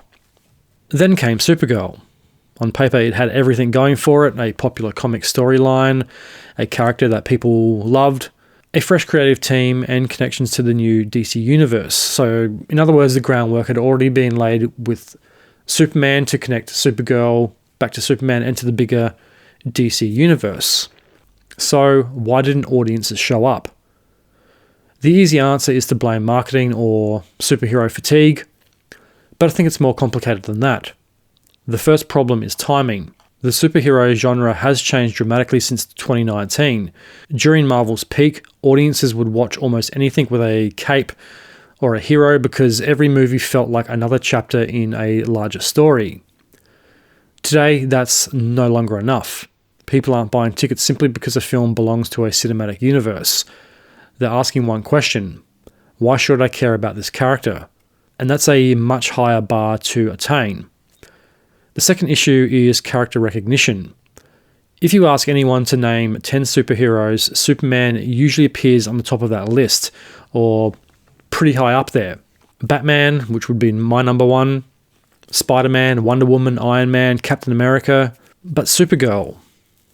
Then came Supergirl. On paper, it had everything going for it: a popular comic storyline, a character that people loved, a fresh creative team, and connections to the new DC universe. So, in other words, the groundwork had already been laid with Superman to connect Supergirl back to Superman and to the bigger DC universe. So, why didn't audiences show up? The easy answer is to blame marketing or superhero fatigue, but I think it's more complicated than that. The first problem is timing. The superhero genre has changed dramatically since 2019. During Marvel's peak, audiences would watch almost anything with a cape or a hero because every movie felt like another chapter in a larger story. Today, that's no longer enough. People aren't buying tickets simply because a film belongs to a cinematic universe. They're asking one question: why should I care about this character? And that's a much higher bar to attain. The second issue is character recognition. If you ask anyone to name 10 superheroes, Superman usually appears on the top of that list, or pretty high up there. Batman, which would be my number one, Spider-Man, Wonder Woman, Iron Man, Captain America. But Supergirl,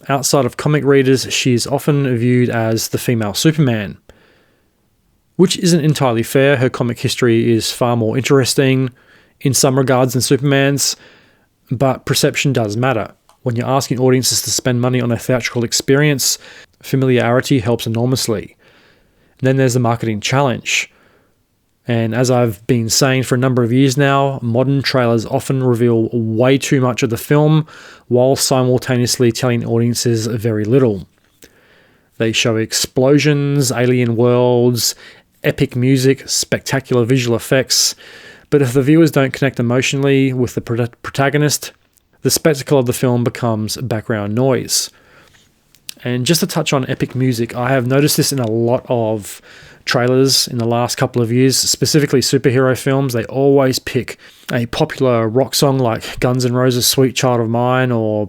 outside of comic readers, she is often viewed as the female Superman, which isn't entirely fair. Her comic history is far more interesting in some regards than Superman's, but perception does matter. When you're asking audiences to spend money on a theatrical experience, familiarity helps enormously. And then there's the marketing challenge. And as I've been saying for a number of years now, modern trailers often reveal way too much of the film while simultaneously telling audiences very little. They show explosions, alien worlds, epic music, spectacular visual effects, but if the viewers don't connect emotionally with the protagonist, the spectacle of the film becomes background noise. And just to touch on epic music, I have noticed this in a lot of trailers in the last couple of years, specifically superhero films. They always pick a popular rock song like Guns N' Roses' Sweet Child of Mine, or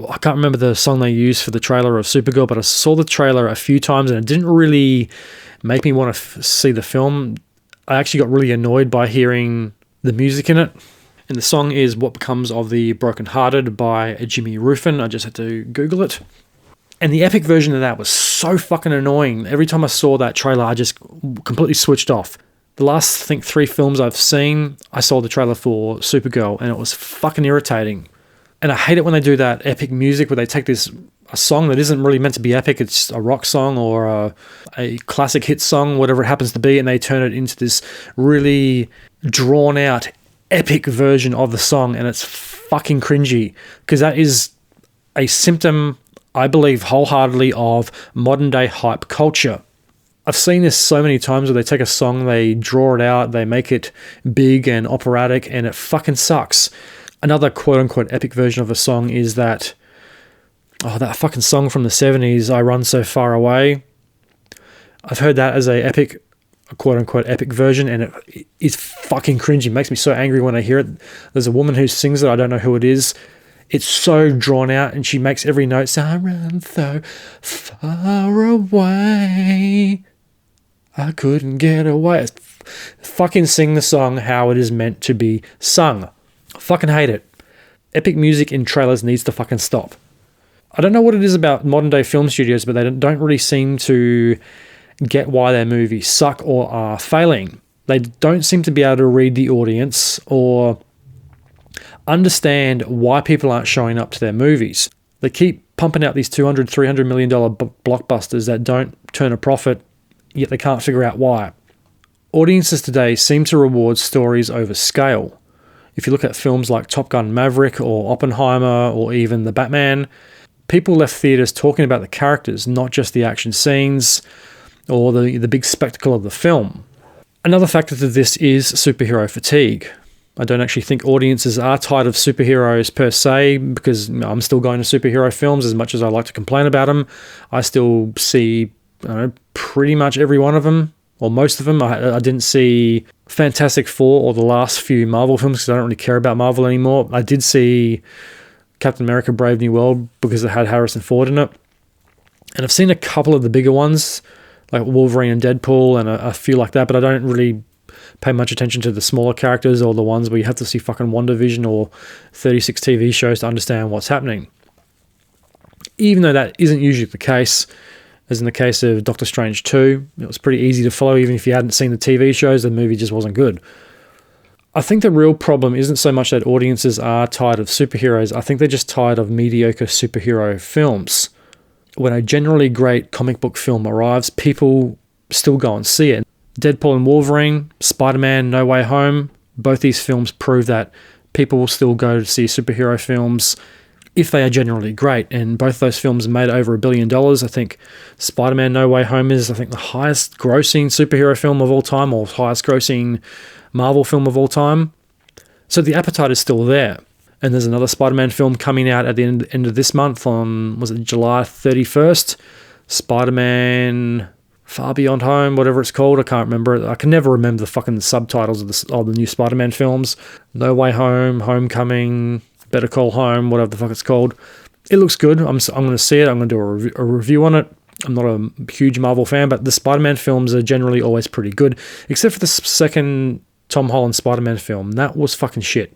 I can't remember the song they used for the trailer of Supergirl, but I saw the trailer a few times and it didn't really make me want to see the film. I actually got really annoyed by hearing the music in it. And the song is What Becomes of the Brokenhearted by Jimmy Ruffin. I just had to Google it. And the epic version of that was so fucking annoying. Every time I saw that trailer, I just completely switched off. The last, I think, 3 films I've seen, I saw the trailer for Supergirl, and it was fucking irritating. And I hate it when they do that epic music where they take a song that isn't really meant to be epic. It's a rock song or a classic hit song, whatever it happens to be, and they turn it into this really drawn out epic version of the song, and it's fucking cringy because that is a symptom, I believe wholeheartedly, of modern day hype culture. I've seen this so many times where they take a song, they draw it out, they make it big and operatic, and it fucking sucks. Another quote-unquote epic version of a song is that fucking song from the 70s, I Run So Far Away. I've heard that as a quote-unquote epic version, and it is fucking cringy. It makes me so angry when I hear it. There's a woman who sings it, I don't know who it is. It's so drawn out, and she makes every note sound, "I run so far away, I couldn't get away." Fucking sing the song how it is meant to be sung. I fucking hate it. Epic music in trailers needs to fucking stop. I don't know what it is about modern day film studios, but they don't really seem to get why their movies suck or are failing. They don't seem to be able to read the audience or understand why people aren't showing up to their movies. They keep pumping out these $200, $300 million blockbusters that don't turn a profit, yet they can't figure out why. Audiences today seem to reward stories over scale. If you look at films like Top Gun Maverick or Oppenheimer or even The Batman, people left theaters talking about the characters, not just the action scenes or the big spectacle of the film. Another factor to this is superhero fatigue. I don't actually think audiences are tired of superheroes per se, because I'm still going to superhero films as much as I like to complain about them. I still see pretty much every one of them, or most of them. I didn't see Fantastic Four or the last few Marvel films because I don't really care about Marvel anymore. I did see Captain America Brave New World because it had Harrison Ford in it. And I've seen a couple of the bigger ones, like Wolverine and Deadpool and a few like that, but I don't really pay much attention to the smaller characters or the ones where you have to see fucking WandaVision or 36 TV shows to understand what's happening. Even though that isn't usually the case, as in the case of Doctor Strange 2, it was pretty easy to follow. Even if you hadn't seen the TV shows, the movie just wasn't good. I think the real problem isn't so much that audiences are tired of superheroes. I think they're just tired of mediocre superhero films. When a generally great comic book film arrives, people still go and see it. Deadpool and Wolverine, Spider-Man, No Way Home, both these films prove that people will still go to see superhero films if they are generally great. And both those films made over $1 billion. I think Spider-Man No Way Home is, the highest grossing superhero film of all time, or highest grossing Marvel film of all time. So the appetite is still there. And there's another Spider-Man film coming out at the end of this month on, was it July 31st? Spider-Man Far Beyond Home, whatever it's called. I can't remember. I can never remember the fucking subtitles of the new Spider-Man films. No Way Home, Homecoming, Better Call Home, whatever the fuck it's called. It looks good. I'm going to see it. I'm going to do a review on it. I'm not a huge Marvel fan, but the Spider-Man films are generally always pretty good, except for the second Tom Holland Spider-Man film. That was fucking shit.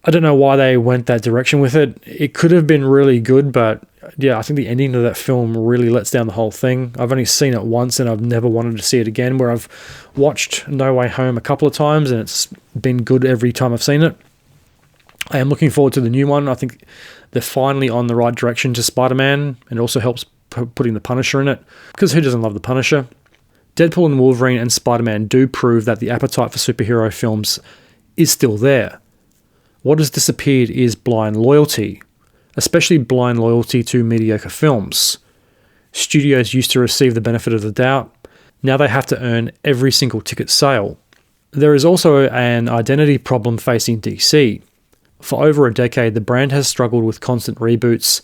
I don't know why they went that direction with it. It could have been really good, but yeah, I think the ending of that film really lets down the whole thing. I've only seen it once and I've never wanted to see it again, where I've watched No Way Home a couple of times and it's been good every time I've seen it. I am looking forward to the new one. I think they're finally on the right direction to Spider-Man, and it also helps putting the Punisher in it, because who doesn't love the Punisher? Deadpool and Wolverine and Spider-Man do prove that the appetite for superhero films is still there. What has disappeared is blind loyalty, especially blind loyalty to mediocre films. Studios used to receive the benefit of the doubt. Now they have to earn every single ticket sale. There is also an identity problem facing DC. For over a decade, the brand has struggled with constant reboots,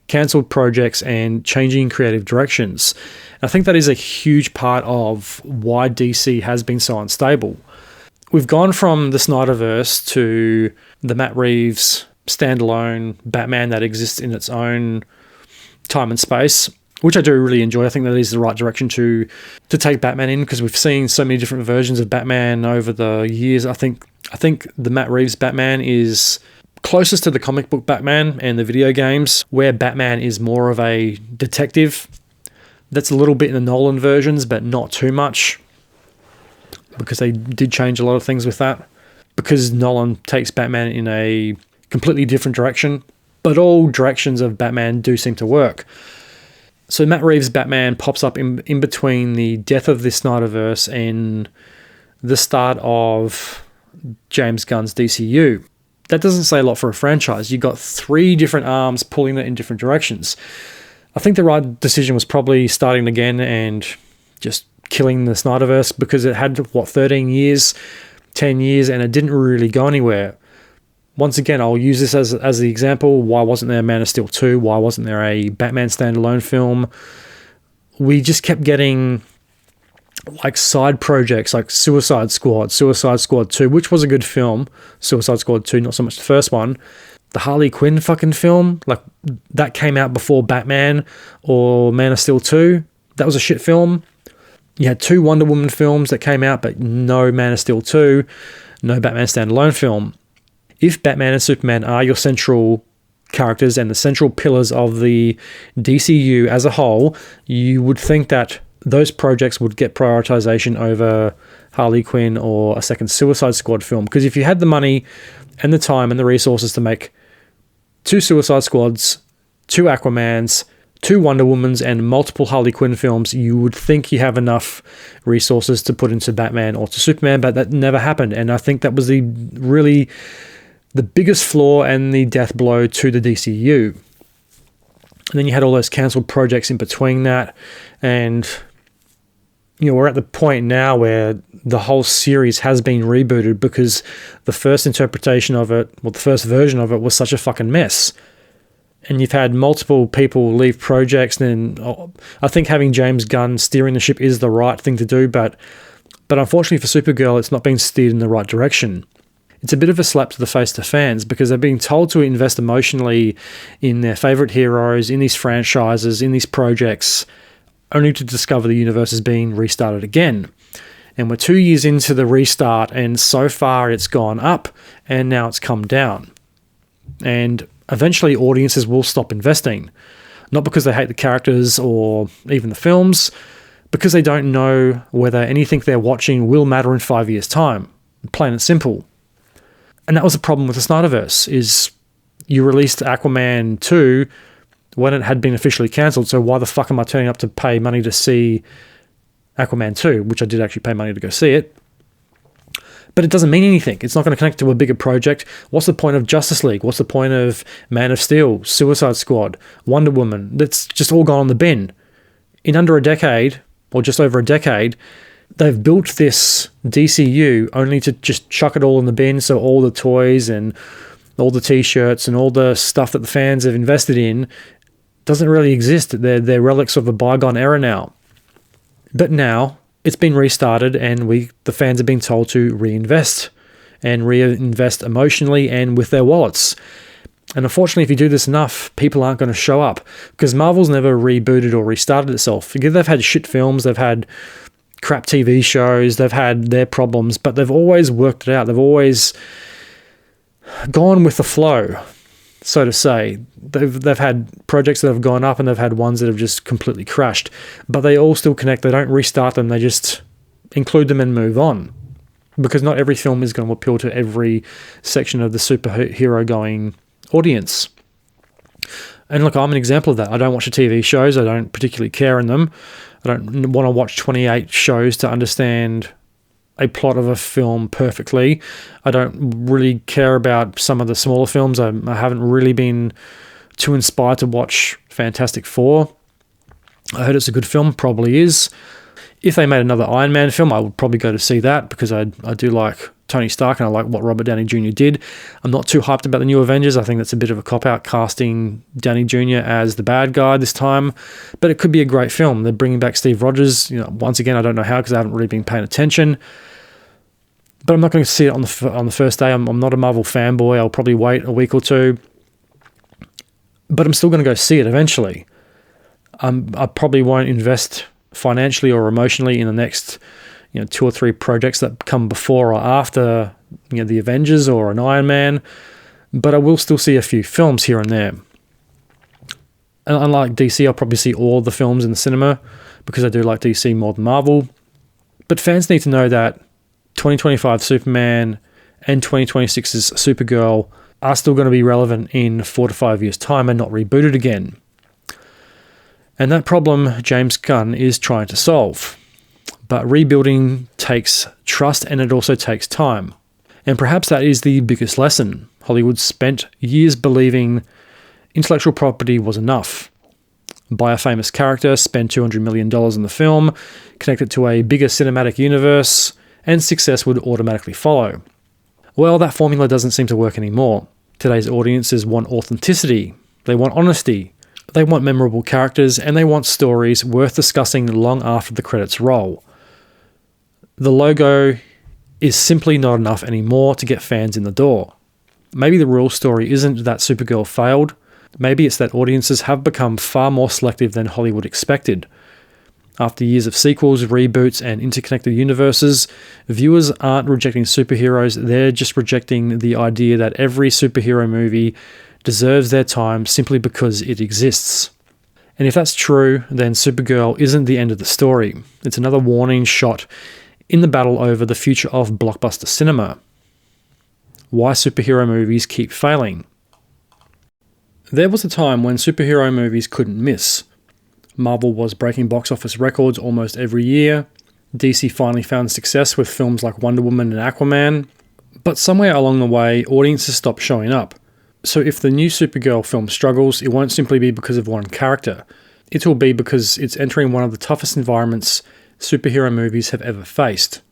cancelled projects, and changing creative directions. I think that is a huge part of why DC has been so unstable. We've gone from the Snyder-verse to the Matt Reeves standalone Batman that exists in its own time and space, which I do really enjoy. I think that is the right direction to take Batman in, because we've seen so many different versions of Batman over the years. I think the Matt Reeves Batman is closest to the comic book Batman and the video games, where Batman is more of a detective. That's a little bit in the Nolan versions, but not too much, because they did change a lot of things with that, because Nolan takes Batman in a completely different direction, but all directions of Batman do seem to work. So Matt Reeves' Batman pops up in between the death of the Snyderverse and the start of James Gunn's DCU. That doesn't say a lot for a franchise. You've got 3 different arms pulling it in different directions. I think the right decision was probably starting again and just killing the Snyderverse, because it had, 13 years, 10 years, and it didn't really go anywhere. Once again, I'll use this as the example. Why wasn't there Man of Steel 2? Why wasn't there a Batman standalone film? We just kept getting like side projects like Suicide Squad 2, which was a good film. Suicide Squad 2, not so much the first one. the Harley Quinn fucking film, like that came out before Batman or Man of Steel 2. That was a shit film. You had 2 Wonder Woman films that came out, but no Man of Steel 2, no Batman standalone film. If Batman and Superman are your central characters and the central pillars of the DCU as a whole, you would think that those projects would get prioritization over Harley Quinn or a second Suicide Squad film. Because if you had the money and the time and the resources to make 2 Suicide Squads, 2 Aquamans, 2 Wonder Womans, and multiple Harley Quinn films, you would think you have enough resources to put into Batman or to Superman, but that never happened. And I think that was the biggest flaw and the death blow to the DCU. And then you had all those cancelled projects in between that. And, we're at the point now where the whole series has been rebooted because the first interpretation of it, the first version of it was such a fucking mess. And you've had multiple people leave projects. And I think having James Gunn steering the ship is the right thing to do. But unfortunately for Supergirl, it's not being steered in the right direction. It's a bit of a slap to the face to fans because they're being told to invest emotionally in their favourite heroes, in these franchises, in these projects, only to discover the universe is being restarted again. And we're 2 years into the restart, and so far it's gone up, and now it's come down. And eventually audiences will stop investing. Not because they hate the characters or even the films, because they don't know whether anything they're watching will matter in 5 years' time. Plain and simple. And that was the problem with the Snyderverse, is you released Aquaman 2 when it had been officially cancelled, so why the fuck am I turning up to pay money to see Aquaman 2, which I did actually pay money to go see it. But it doesn't mean anything. It's not going to connect to a bigger project. What's the point of Justice League? What's the point of Man of Steel, Suicide Squad, Wonder Woman? That's just all gone on the bin. In under a decade, or just over a decade, they've built this DCU only to just chuck it all in the bin, so all the toys and all the t-shirts and all the stuff that the fans have invested in doesn't really exist. They're relics of a bygone era now. But now it's been restarted, and the fans have been told to reinvest emotionally and with their wallets. And unfortunately, if you do this enough, people aren't going to show up, because Marvel's never rebooted or restarted itself. They've had shit films, they've had crap TV shows, they've had their problems, but they've always worked it out. They've always gone with the flow, so to say. They've had projects that have gone up, and they've had ones that have just completely crashed, but they all still connect. They don't restart them, they just include them and move on, because not every film is going to appeal to every section of the superhero going audience. And look, I'm an example of that. I don't watch the TV shows. I don't particularly care in them. I don't want to watch 28 shows to understand a plot of a film perfectly. I don't really care about some of the smaller films. I haven't really been too inspired to watch Fantastic Four. I heard it's a good film, probably is. If they made another Iron Man film, I would probably go to see that, because I do like Tony Stark and I like what Robert Downey Jr. did. I'm not too hyped about the new Avengers. I think that's a bit of a cop-out, casting Downey Jr. as the bad guy this time, but it could be a great film. They're bringing back Steve Rogers. Once again, I don't know how, because I haven't really been paying attention. But I'm not going to see it on the first day. I'm not a Marvel fanboy. I'll probably wait a week or two, but I'm still going to go see it eventually. I probably won't invest financially or emotionally in the next 2 or 3 projects that come before or after the Avengers or an Iron Man, but I will still see a few films here and there. And unlike DC, I'll probably see all the films in the cinema, because I do like DC more than Marvel. But fans need to know that 2025 Superman and 2026's Supergirl are still going to be relevant in 4 to 5 years' time and not rebooted again. And that problem James Gunn is trying to solve. But rebuilding takes trust, and it also takes time. And perhaps that is the biggest lesson. Hollywood spent years believing intellectual property was enough. Buy a famous character, spend $200 million in the film, connect it to a bigger cinematic universe, and success would automatically follow. Well, that formula doesn't seem to work anymore. Today's audiences want authenticity. They want honesty. They want memorable characters, and they want stories worth discussing long after the credits roll. The logo is simply not enough anymore to get fans in the door. Maybe the real story isn't that Supergirl failed. Maybe it's that audiences have become far more selective than Hollywood expected. After years of sequels, reboots, and interconnected universes, viewers aren't rejecting superheroes, they're just rejecting the idea that every superhero movie deserves their time simply because it exists. And if that's true, then Supergirl isn't the end of the story. It's another warning shot in the battle over the future of blockbuster cinema. Why superhero movies keep failing. There was a time when superhero movies couldn't miss. Marvel was breaking box office records almost every year. DC finally found success with films like Wonder Woman and Aquaman. But somewhere along the way, audiences stopped showing up. So if the new Supergirl film struggles, it won't simply be because of one character. It will be because it's entering one of the toughest environments superhero movies have ever faced.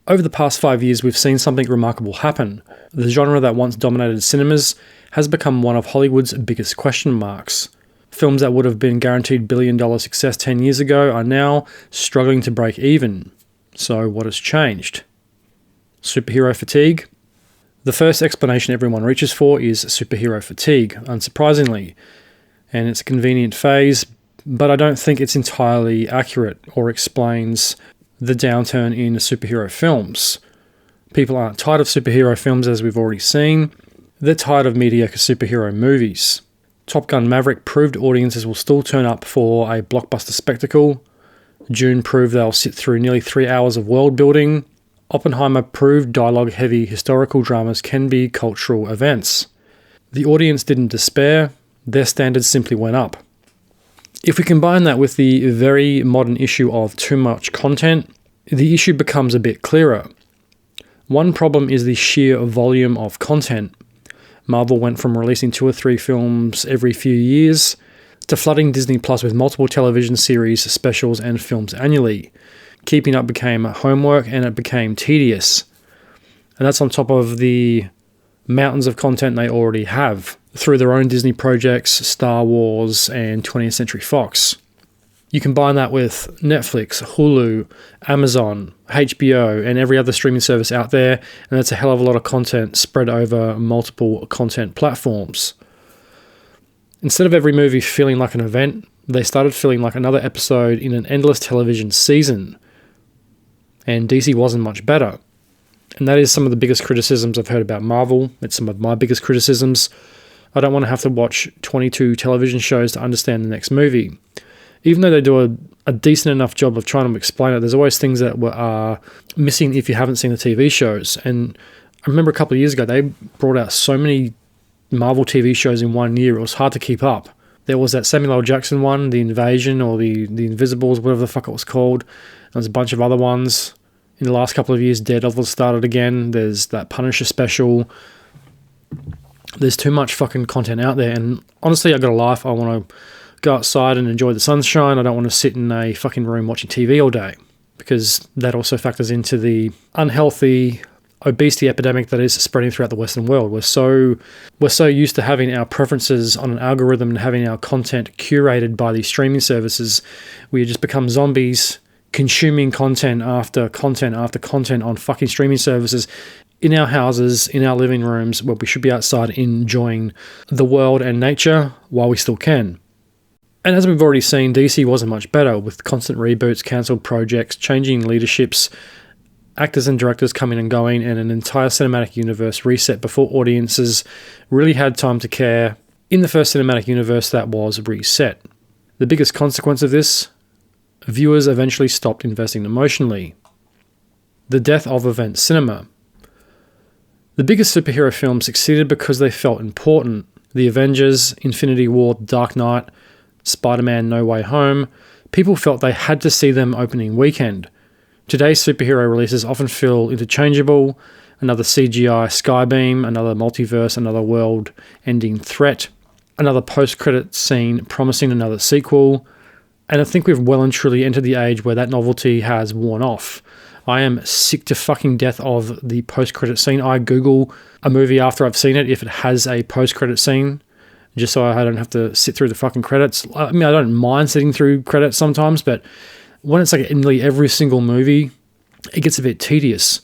Over the past 5 years, we've seen something remarkable happen. The genre that once dominated cinemas has become one of Hollywood's biggest question marks. Films that would have been guaranteed billion-dollar success 10 years ago are now struggling to break even. So what has changed? Superhero fatigue? The first explanation everyone reaches for is superhero fatigue, unsurprisingly. And it's a convenient phase, but I don't think it's entirely accurate or explains the downturn in superhero films. People aren't tired of superhero films, as we've already seen. They're tired of mediocre superhero movies. Top Gun Maverick proved audiences will still turn up for a blockbuster spectacle. Dune proved they'll sit through nearly 3 hours of world building. Oppenheimer proved dialogue-heavy historical dramas can be cultural events. The audience didn't despair, their standards simply went up. If we combine that with the very modern issue of too much content, the issue becomes a bit clearer. One problem is the sheer volume of content. Marvel went from releasing 2 or 3 films every few years to flooding Disney Plus with multiple television series, specials, and films annually. Keeping up became homework and it became tedious. And that's on top of the mountains of content they already have through their own Disney projects, Star Wars, and 20th Century Fox. You combine that with Netflix, Hulu, Amazon, HBO, and every other streaming service out there, and that's a hell of a lot of content spread over multiple content platforms. Instead of every movie feeling like an event, they started feeling like another episode in an endless television season. And DC wasn't much better. And that is some of the biggest criticisms I've heard about Marvel. It's some of my biggest criticisms. I don't want to have to watch 22 television shows to understand the next movie. Even though they do a decent enough job of trying to explain it, there's always things that are missing if you haven't seen the TV shows. And I remember a couple of years ago, they brought out so many Marvel TV shows in 1 year, it was hard to keep up. There was that Samuel L. Jackson one, The Invasion, or the Invisibles, whatever the fuck it was called. There's a bunch of other ones. In the last couple of years, Daredevil started again. There's that Punisher special. There's too much fucking content out there. And honestly, I got a life. I want to go outside and enjoy the sunshine. I don't want to sit in a fucking room watching TV all day, because that also factors into the unhealthy obesity epidemic that is spreading throughout the Western world. We're so used to having our preferences on an algorithm and having our content curated by these streaming services. We just become zombies consuming content after content after content on fucking streaming services in our houses, in our living rooms, where we should be outside enjoying the world and nature while we still can. And as we've already seen, DC wasn't much better, with constant reboots, cancelled projects, changing leaderships, actors and directors coming and going, and an entire cinematic universe reset before audiences really had time to care in the first cinematic universe that was reset. The biggest consequence of this: viewers eventually stopped investing emotionally. The death of event cinema. The biggest superhero films succeeded because they felt important. The Avengers, Infinity War, Dark Knight, Spider-Man No Way Home. People felt they had to see them opening weekend. Today's superhero releases often feel interchangeable. Another CGI Skybeam, another multiverse, another world-ending threat, another post-credit scene promising another sequel. And I think we've well and truly entered the age where that novelty has worn off. I am sick to fucking death of the post-credit scene. I Google a movie after I've seen it if it has a post-credit scene, just so I don't have to sit through the fucking credits. I mean, I don't mind sitting through credits sometimes, but when it's like in nearly every single movie, it gets a bit tedious.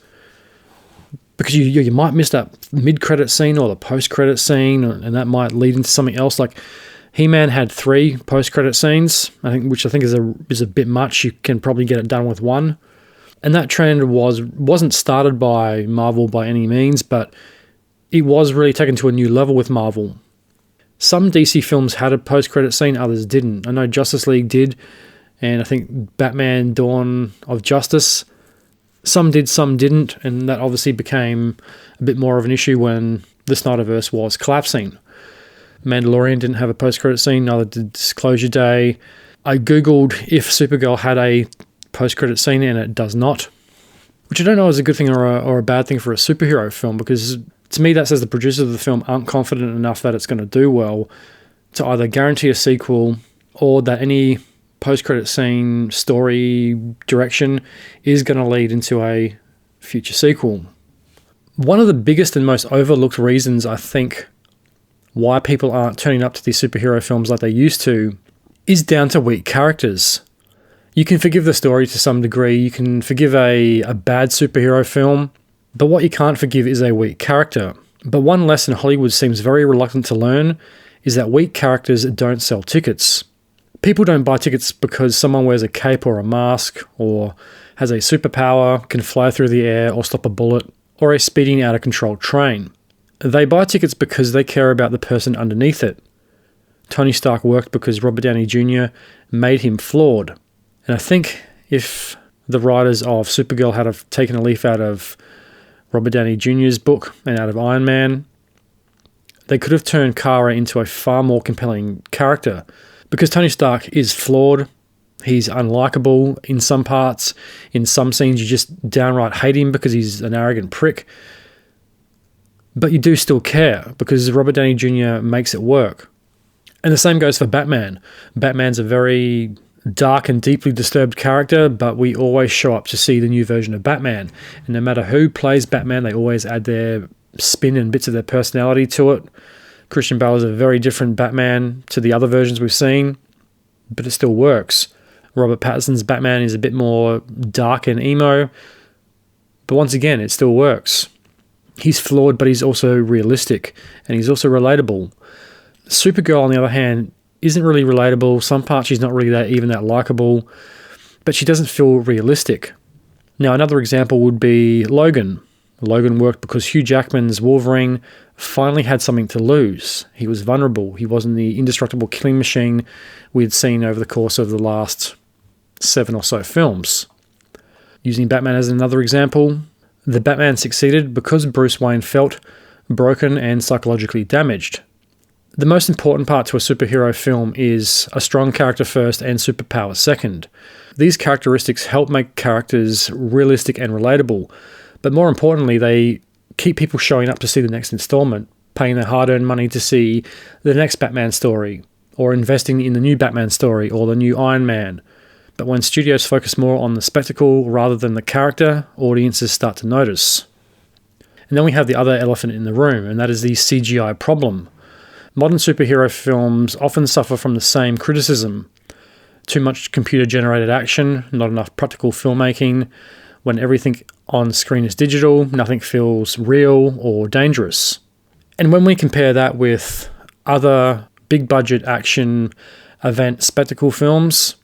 because you might miss that mid-credit scene or the post-credit scene, and that might lead into something else. Like He-Man had 3 post-credit scenes, which I think is a bit much. You can probably get it done with 1. And that trend wasn't started by Marvel by any means, but it was really taken to a new level with Marvel. Some DC films had a post-credit scene, others didn't. I know Justice League did, and I think Batman Dawn of Justice, some did, some didn't, and that obviously became a bit more of an issue when the Snyder-verse was collapsing. Mandalorian didn't have a post-credit scene, neither did Disclosure Day. I googled if Supergirl had a post-credit scene, and it does not, which I don't know is a good thing or a bad thing for a superhero film, because to me that says the producers of the film aren't confident enough that it's going to do well to either guarantee a sequel or that any post-credit scene story direction is going to lead into a future sequel. One of the biggest and most overlooked reasons I think why people aren't turning up to these superhero films like they used to is down to weak characters. You can forgive the story to some degree, you can forgive a bad superhero film, but what you can't forgive is a weak character. But one lesson Hollywood seems very reluctant to learn is that weak characters don't sell tickets. People don't buy tickets because someone wears a cape or a mask, or has a superpower, can fly through the air or stop a bullet, or a speeding out of control train. They buy tickets because they care about the person underneath it. Tony Stark worked because Robert Downey Jr. made him flawed. And I think if the writers of Supergirl had have taken a leaf out of Robert Downey Jr.'s book and out of Iron Man, they could have turned Kara into a far more compelling character. Because Tony Stark is flawed, he's unlikable in some parts, in some scenes you just downright hate him because he's an arrogant prick. But you do still care because Robert Downey Jr. makes it work. And the same goes for Batman. Batman's a very dark and deeply disturbed character, but we always show up to see the new version of Batman. And no matter who plays Batman, they always add their spin and bits of their personality to it. Christian Bale is a very different Batman to the other versions we've seen, but it still works. Robert Pattinson's Batman is a bit more dark and emo, but once again, it still works. He's flawed, but he's also realistic, and he's also relatable. Supergirl, on the other hand, isn't really relatable. Some parts she's not really even that likable, but she doesn't feel realistic. Now, another example would be Logan. Logan worked because Hugh Jackman's Wolverine finally had something to lose. He was vulnerable. He wasn't the indestructible killing machine we had seen over the course of the last 7 or so films. Using Batman as another example, the Batman succeeded because Bruce Wayne felt broken and psychologically damaged. The most important part to a superhero film is a strong character first and superpower second. These characteristics help make characters realistic and relatable, but more importantly, they keep people showing up to see the next installment, paying their hard-earned money to see the next Batman story, or investing in the new Batman story or the new Iron Man. But when studios focus more on the spectacle rather than the character, audiences start to notice. And then we have the other elephant in the room, and that is the CGI problem. Modern superhero films often suffer from the same criticism. Too much computer-generated action, not enough practical filmmaking. When everything on screen is digital, nothing feels real or dangerous. And when we compare that with other big-budget action event spectacle films,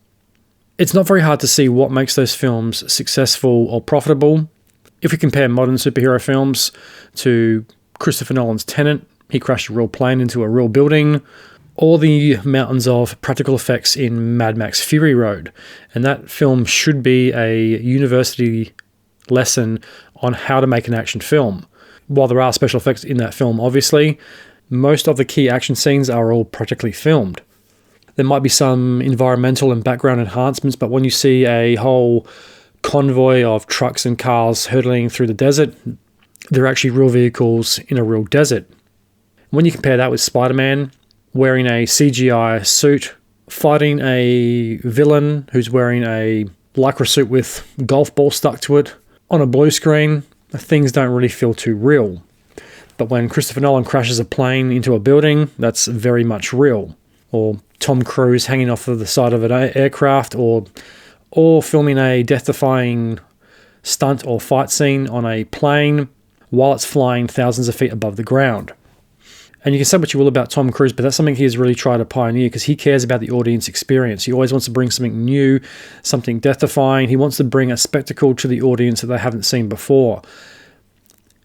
it's not very hard to see what makes those films successful or profitable. If we compare modern superhero films to Christopher Nolan's Tenet, he crashed a real plane into a real building, or the mountains of practical effects in Mad Max Fury Road. And that film should be a university lesson on how to make an action film. While there are special effects in that film, obviously, most of the key action scenes are all practically filmed. There might be some environmental and background enhancements, but when you see a whole convoy of trucks and cars hurtling through the desert, they're actually real vehicles in a real desert. When you compare that with Spider-Man wearing a CGI suit, fighting a villain who's wearing a lycra suit with golf ball stuck to it on a blue screen, things don't really feel too real. But when Christopher Nolan crashes a plane into a building, that's very much real. Or Tom Cruise hanging off of the side of an aircraft, or filming a death-defying stunt or fight scene on a plane, while it's flying thousands of feet above the ground. And you can say what you will about Tom Cruise, but that's something he's really tried to pioneer because he cares about the audience experience. He always wants to bring something new, something death-defying. He wants to bring a spectacle to the audience that they haven't seen before.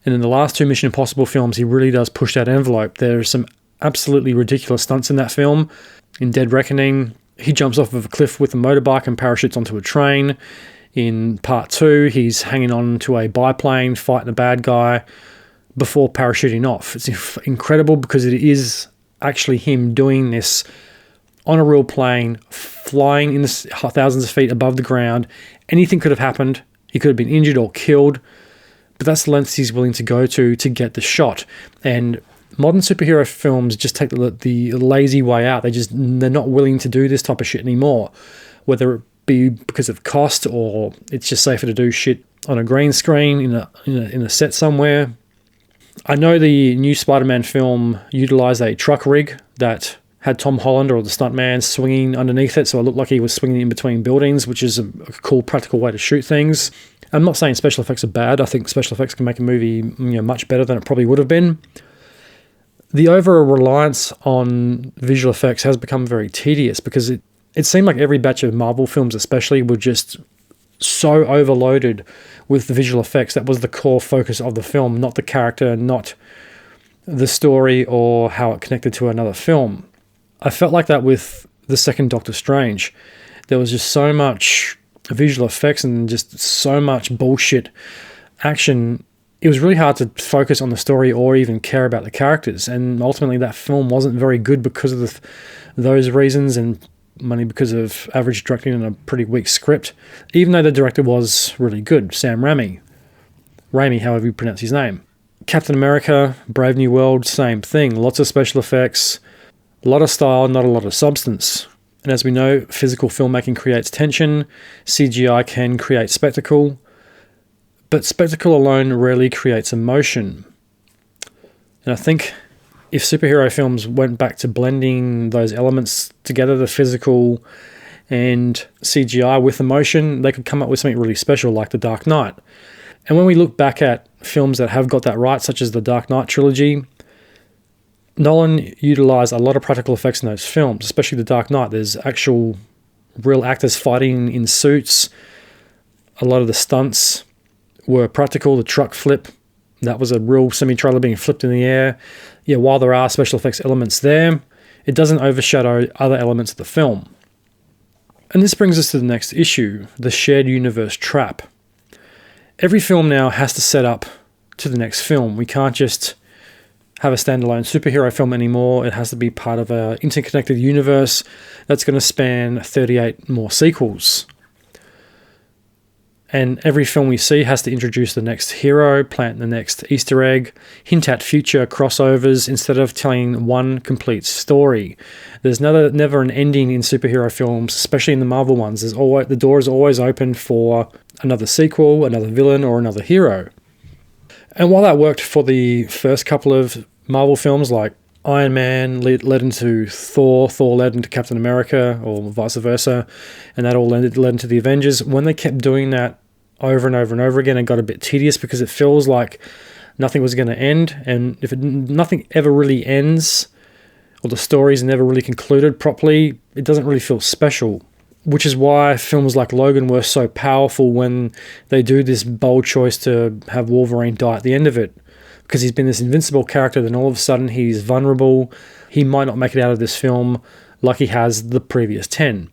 And in the last 2 Mission Impossible films, he really does push that envelope. There's some absolutely ridiculous stunts in that film. In Dead Reckoning, he jumps off of a cliff with a motorbike and parachutes onto a train. In Part 2, he's hanging on to a biplane, fighting a bad guy before parachuting off. It's incredible because it is actually him doing this on a real plane, flying in the thousands of feet above the ground. Anything could have happened. He could have been injured or killed, but that's the lengths he's willing to go to get the shot. And modern superhero films just take the lazy way out. They're not willing to do this type of shit anymore, whether it be because of cost or it's just safer to do shit on a green screen in a set somewhere. I know the new Spider-Man film utilized a truck rig that had Tom Holland or the stuntman swinging underneath it, so it looked like he was swinging in between buildings, which is a cool practical way to shoot things. I'm not saying special effects are bad. I think special effects can make a movie much better than it probably would have been. The over-reliance on visual effects has become very tedious because it seemed like every batch of Marvel films especially were just so overloaded with the visual effects. That was the core focus of the film, not the character, not the story or how it connected to another film. I felt like that with the second Doctor Strange. There was just so much visual effects and just so much bullshit action. It was really hard to focus on the story or even care about the characters. And ultimately that film wasn't very good because of those reasons, and mainly because of average directing and a pretty weak script, even though the director was really good, Sam Raimi, however you pronounce his name. Captain America, Brave New World, same thing. Lots of special effects, a lot of style, not a lot of substance. And as we know, physical filmmaking creates tension, CGI can create spectacle, but spectacle alone rarely creates emotion. And I think if superhero films went back to blending those elements together, the physical and CGI with emotion, they could come up with something really special like The Dark Knight. And when we look back at films that have got that right, such as the Dark Knight trilogy, Nolan utilized a lot of practical effects in those films, especially The Dark Knight. There's actual real actors fighting in suits. A lot of the stunts were practical. The truck flip, that was a real semi-trailer being flipped in the air. Yeah, while there are special effects elements there, it doesn't overshadow other elements of the film. And this brings us to the next issue, the shared universe trap. Every film now has to set up to the next film. We can't just have a standalone superhero film anymore. It has to be part of an interconnected universe that's going to span 38 more sequels. And every film we see has to introduce the next hero, plant the next Easter egg, hint at future crossovers instead of telling one complete story. There's never an ending in superhero films, especially in the Marvel ones. The door is always open for another sequel, another villain, or another hero. And while that worked for the first couple of Marvel films, like Iron Man led into Thor, Thor led into Captain America, or vice versa, and that all led into the Avengers, when they kept doing that over and over and over again, it got a bit tedious because it feels like nothing was going to end. And if nothing ever really ends, or the story's never really concluded properly, it doesn't really feel special. Which is why films like Logan were so powerful when they do this bold choice to have Wolverine die at the end of it. Because he's been this invincible character, then all of a sudden he's vulnerable. He might not make it out of this film like he has the previous 10.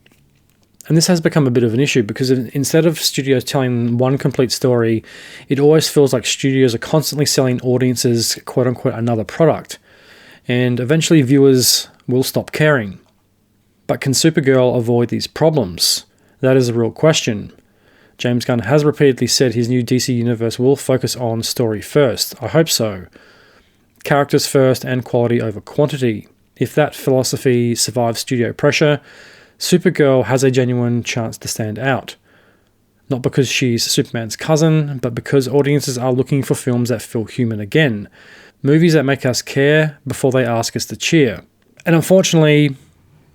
And this has become a bit of an issue because instead of studios telling one complete story, it always feels like studios are constantly selling audiences, quote-unquote, another product. And eventually viewers will stop caring. But can Supergirl avoid these problems? That is a real question. James Gunn has repeatedly said his new DC universe will focus on story first. I hope so. Characters first and quality over quantity. If that philosophy survives studio pressure, Supergirl has a genuine chance to stand out. Not because she's Superman's cousin, but because audiences are looking for films that feel human again. Movies that make us care before they ask us to cheer. And unfortunately,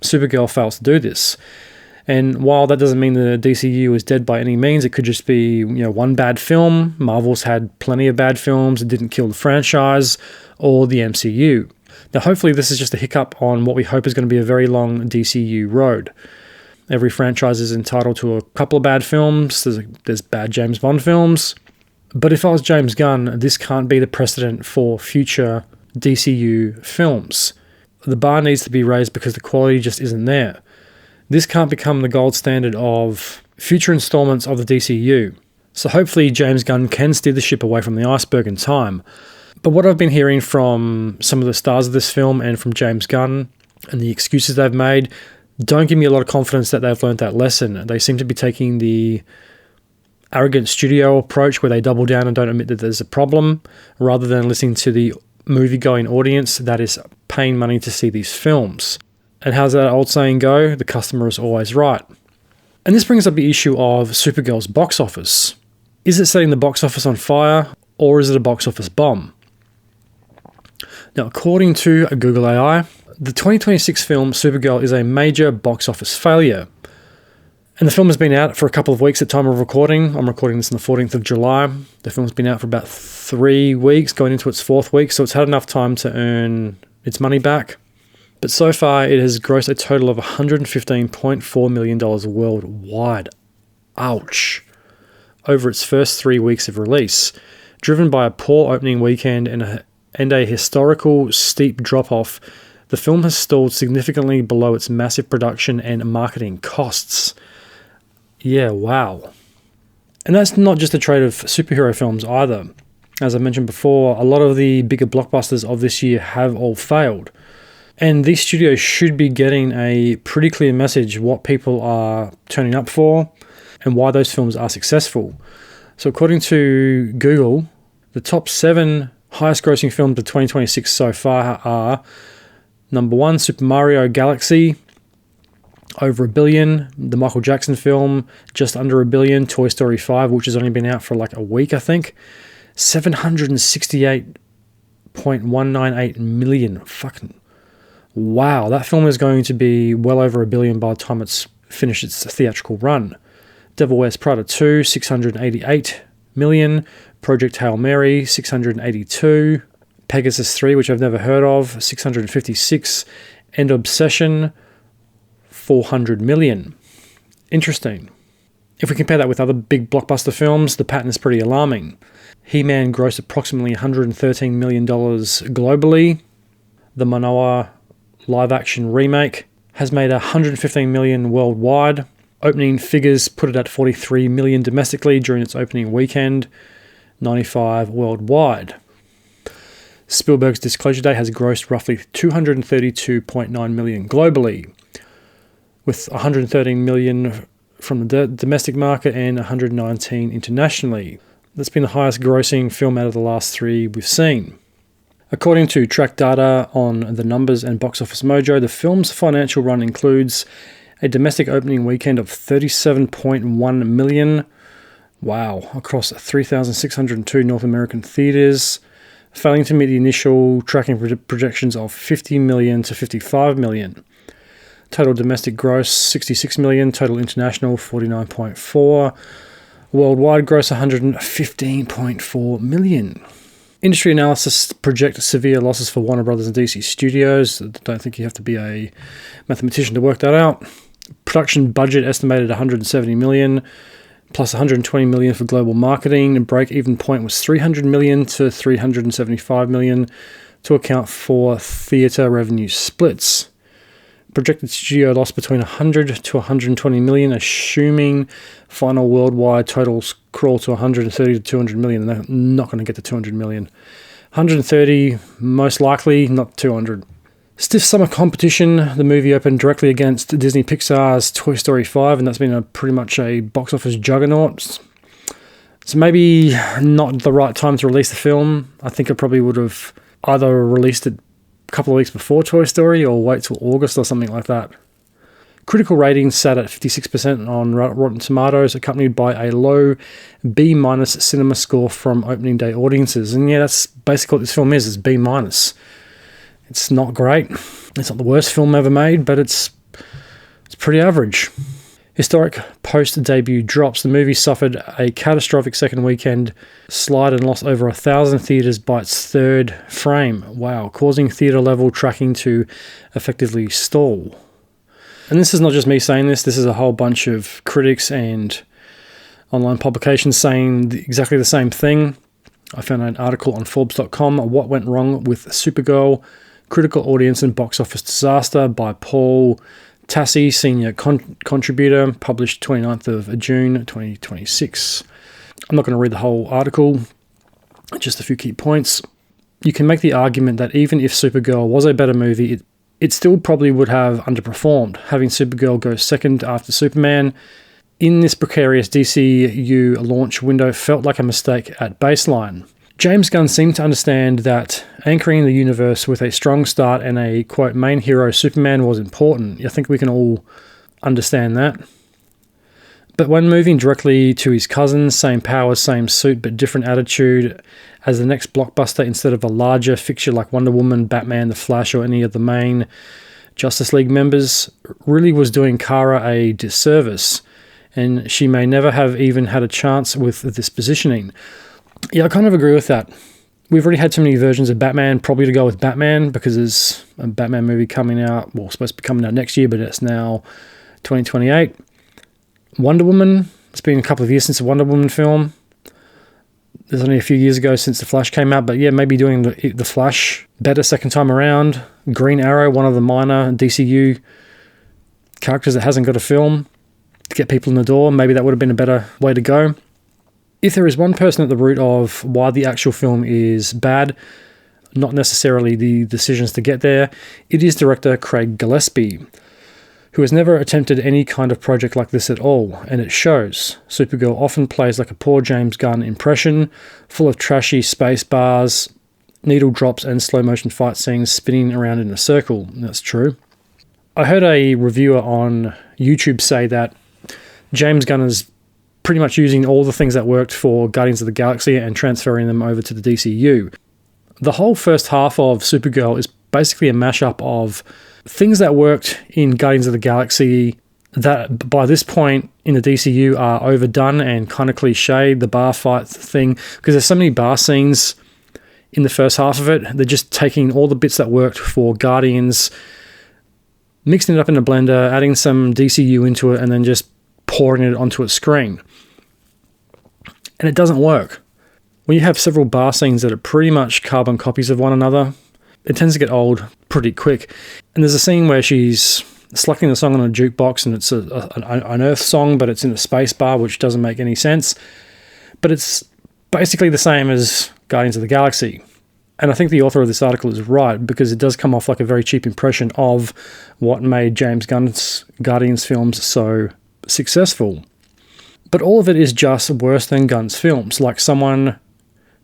Supergirl fails to do this. And while that doesn't mean the DCU is dead by any means, it could just be, one bad film. Marvel's had plenty of bad films. It didn't kill the franchise or the MCU. Now, hopefully this is just a hiccup on what we hope is going to be a very long DCU road. Every franchise is entitled to a couple of bad films. There's bad James Bond films. But if I was James Gunn, this can't be the precedent for future DCU films. The bar needs to be raised because the quality just isn't there. This can't become the gold standard of future installments of the DCU. So hopefully James Gunn can steer the ship away from the iceberg in time. But what I've been hearing from some of the stars of this film and from James Gunn and the excuses they've made don't give me a lot of confidence that they've learned that lesson. They seem to be taking the arrogant studio approach where they double down and don't admit that there's a problem, rather than listening to the movie-going audience that is paying money to see these films. And how's that old saying go? The customer is always right. And this brings up the issue of Supergirl's box office. Is it setting the box office on fire, or is it a box office bomb? Now, according to Google AI, the 2026 film Supergirl is a major box office failure. And the film has been out for a couple of weeks at time of recording. I'm recording this on the 14th of July. The film's been out for about 3 weeks, going into its 4th week, so it's had enough time to earn its money back. But so far, it has grossed a total of $115.4 million worldwide. Ouch. Over its first 3 weeks of release, driven by a poor opening weekend and a historical steep drop-off, the film has stalled significantly below its massive production and marketing costs. Yeah, wow. And that's not just a trait of superhero films either. As I mentioned before, a lot of the bigger blockbusters of this year have all failed. And these studios should be getting a pretty clear message what people are turning up for and why those films are successful. So according to Google, the top 7 highest grossing films of 2026 so far are number 1, Super Mario Galaxy, over $1 billion. The Michael Jackson film, just under $1 billion. Toy Story 5, which has only been out for like a week, I think. $768.198 million. Fucking wow, that film is going to be well over $1 billion by the time it's finished its theatrical run. Devil Wears Prada 2, $688 million. Project Hail Mary, $682. Pegasus 3, which I've never heard of, $656. And Obsession, $400 million. Interesting. If we compare that with other big blockbuster films, the pattern is pretty alarming. He-Man grossed approximately $113 million globally. The Manoa live-action remake has made $115 million worldwide. Opening figures put it at $43 million domestically during its opening weekend, $95 worldwide. Spielberg's Disclosure Day has grossed roughly $232.9 million globally, with $113 million from the domestic market and $119 internationally. That's been the highest grossing film out of the last 3 we've seen. According to track data on The Numbers and Box Office Mojo, the film's financial run includes a domestic opening weekend of $37.1 million, wow, across 3,602 North American theaters, failing to meet the initial tracking projections of $50 million to $55 million. Total domestic gross, $66 million, total international, $49.4, worldwide gross, $115.4 million. Industry analysis project severe losses for Warner Brothers and DC Studios. I don't think you have to be a mathematician to work that out. Production budget estimated $170 million, plus $120 million for global marketing. And break-even point was $300 million to $375 million to account for theatre revenue splits. Projected studio loss between $100 to $120 million, assuming final worldwide totals crawl to $130 to $200 million. They're not going to get to $200 million. $130, most likely, not $200. Stiff summer competition. The movie opened directly against Disney Pixar's Toy Story 5, and that's been pretty much a box office juggernaut. So maybe not the right time to release the film. I think I probably would have either released it a couple of weeks before Toy Story or wait till August or something like that. Critical ratings sat at 56% on Rotten Tomatoes, accompanied by a low B- cinema score from opening day audiences. And yeah, that's basically what this film is B-. It's not great. It's not the worst film ever made, but it's pretty average. historic post-debut drops. The movie suffered a catastrophic second weekend slide and lost over 1,000 theatres by its third frame. Wow, causing theatre-level tracking to effectively stall. And this is not just me saying this. This is a whole bunch of critics and online publications saying exactly the same thing. I found an article on Forbes.com, What Went Wrong with Supergirl, Critical Audience and Box Office Disaster by Paul Tassi, Senior Contributor, published 29th of June 2026. I'm not going to read the whole article, just a few key points. You can make the argument that even if Supergirl was a better movie, it still probably would have underperformed. Having Supergirl go second after Superman in this precarious DCU launch window felt like a mistake at baseline. James Gunn seemed to understand that anchoring the universe with a strong start and a, quote, main hero Superman was important. I think we can all understand that. But when moving directly to his cousins, same powers, same suit, but different attitude, as the next blockbuster instead of a larger fixture like Wonder Woman, Batman, The Flash, or any of the main Justice League members, really was doing Kara a disservice, and she may never have even had a chance with this positioning. Yeah, I kind of agree with that. We've already had too many versions of Batman, probably to go with Batman, because there's a Batman movie coming out, well, supposed to be coming out next year, but it's now 2028. Wonder Woman, it's been a couple of years since the Wonder Woman film. There's only a few years ago since The Flash came out, but yeah, maybe doing the Flash better second time around. Green Arrow, one of the minor DCU characters that hasn't got a film to get people in the door. Maybe that would have been a better way to go. If there is one person at the root of why the actual film is bad, not necessarily the decisions to get there, it is director Craig Gillespie, who has never attempted any kind of project like this at all, and it shows. Supergirl often plays like a poor James Gunn impression, full of trashy space bars, needle drops, and slow-motion fight scenes spinning around in a circle. That's true. I heard a reviewer on YouTube say that James Gunn is pretty much using all the things that worked for Guardians of the Galaxy and transferring them over to the DCU. The whole first half of Supergirl is basically a mashup of things that worked in Guardians of the Galaxy that by this point in the DCU are overdone and kind of cliched, the bar fight thing, because there's so many bar scenes in the first half of it. They're just taking all the bits that worked for Guardians, mixing it up in a blender, adding some DCU into it, and then just pouring it onto a screen. And it doesn't work. When you have several bar scenes that are pretty much carbon copies of one another, it tends to get old pretty quick. And there's a scene where she's selecting the song on a jukebox, and it's an Earth song, but it's in a space bar, which doesn't make any sense. But it's basically the same as Guardians of the Galaxy. And I think the author of this article is right, because it does come off like a very cheap impression of what made James Gunn's Guardians films so successful. But all of it is just worse than Gunn's films, like someone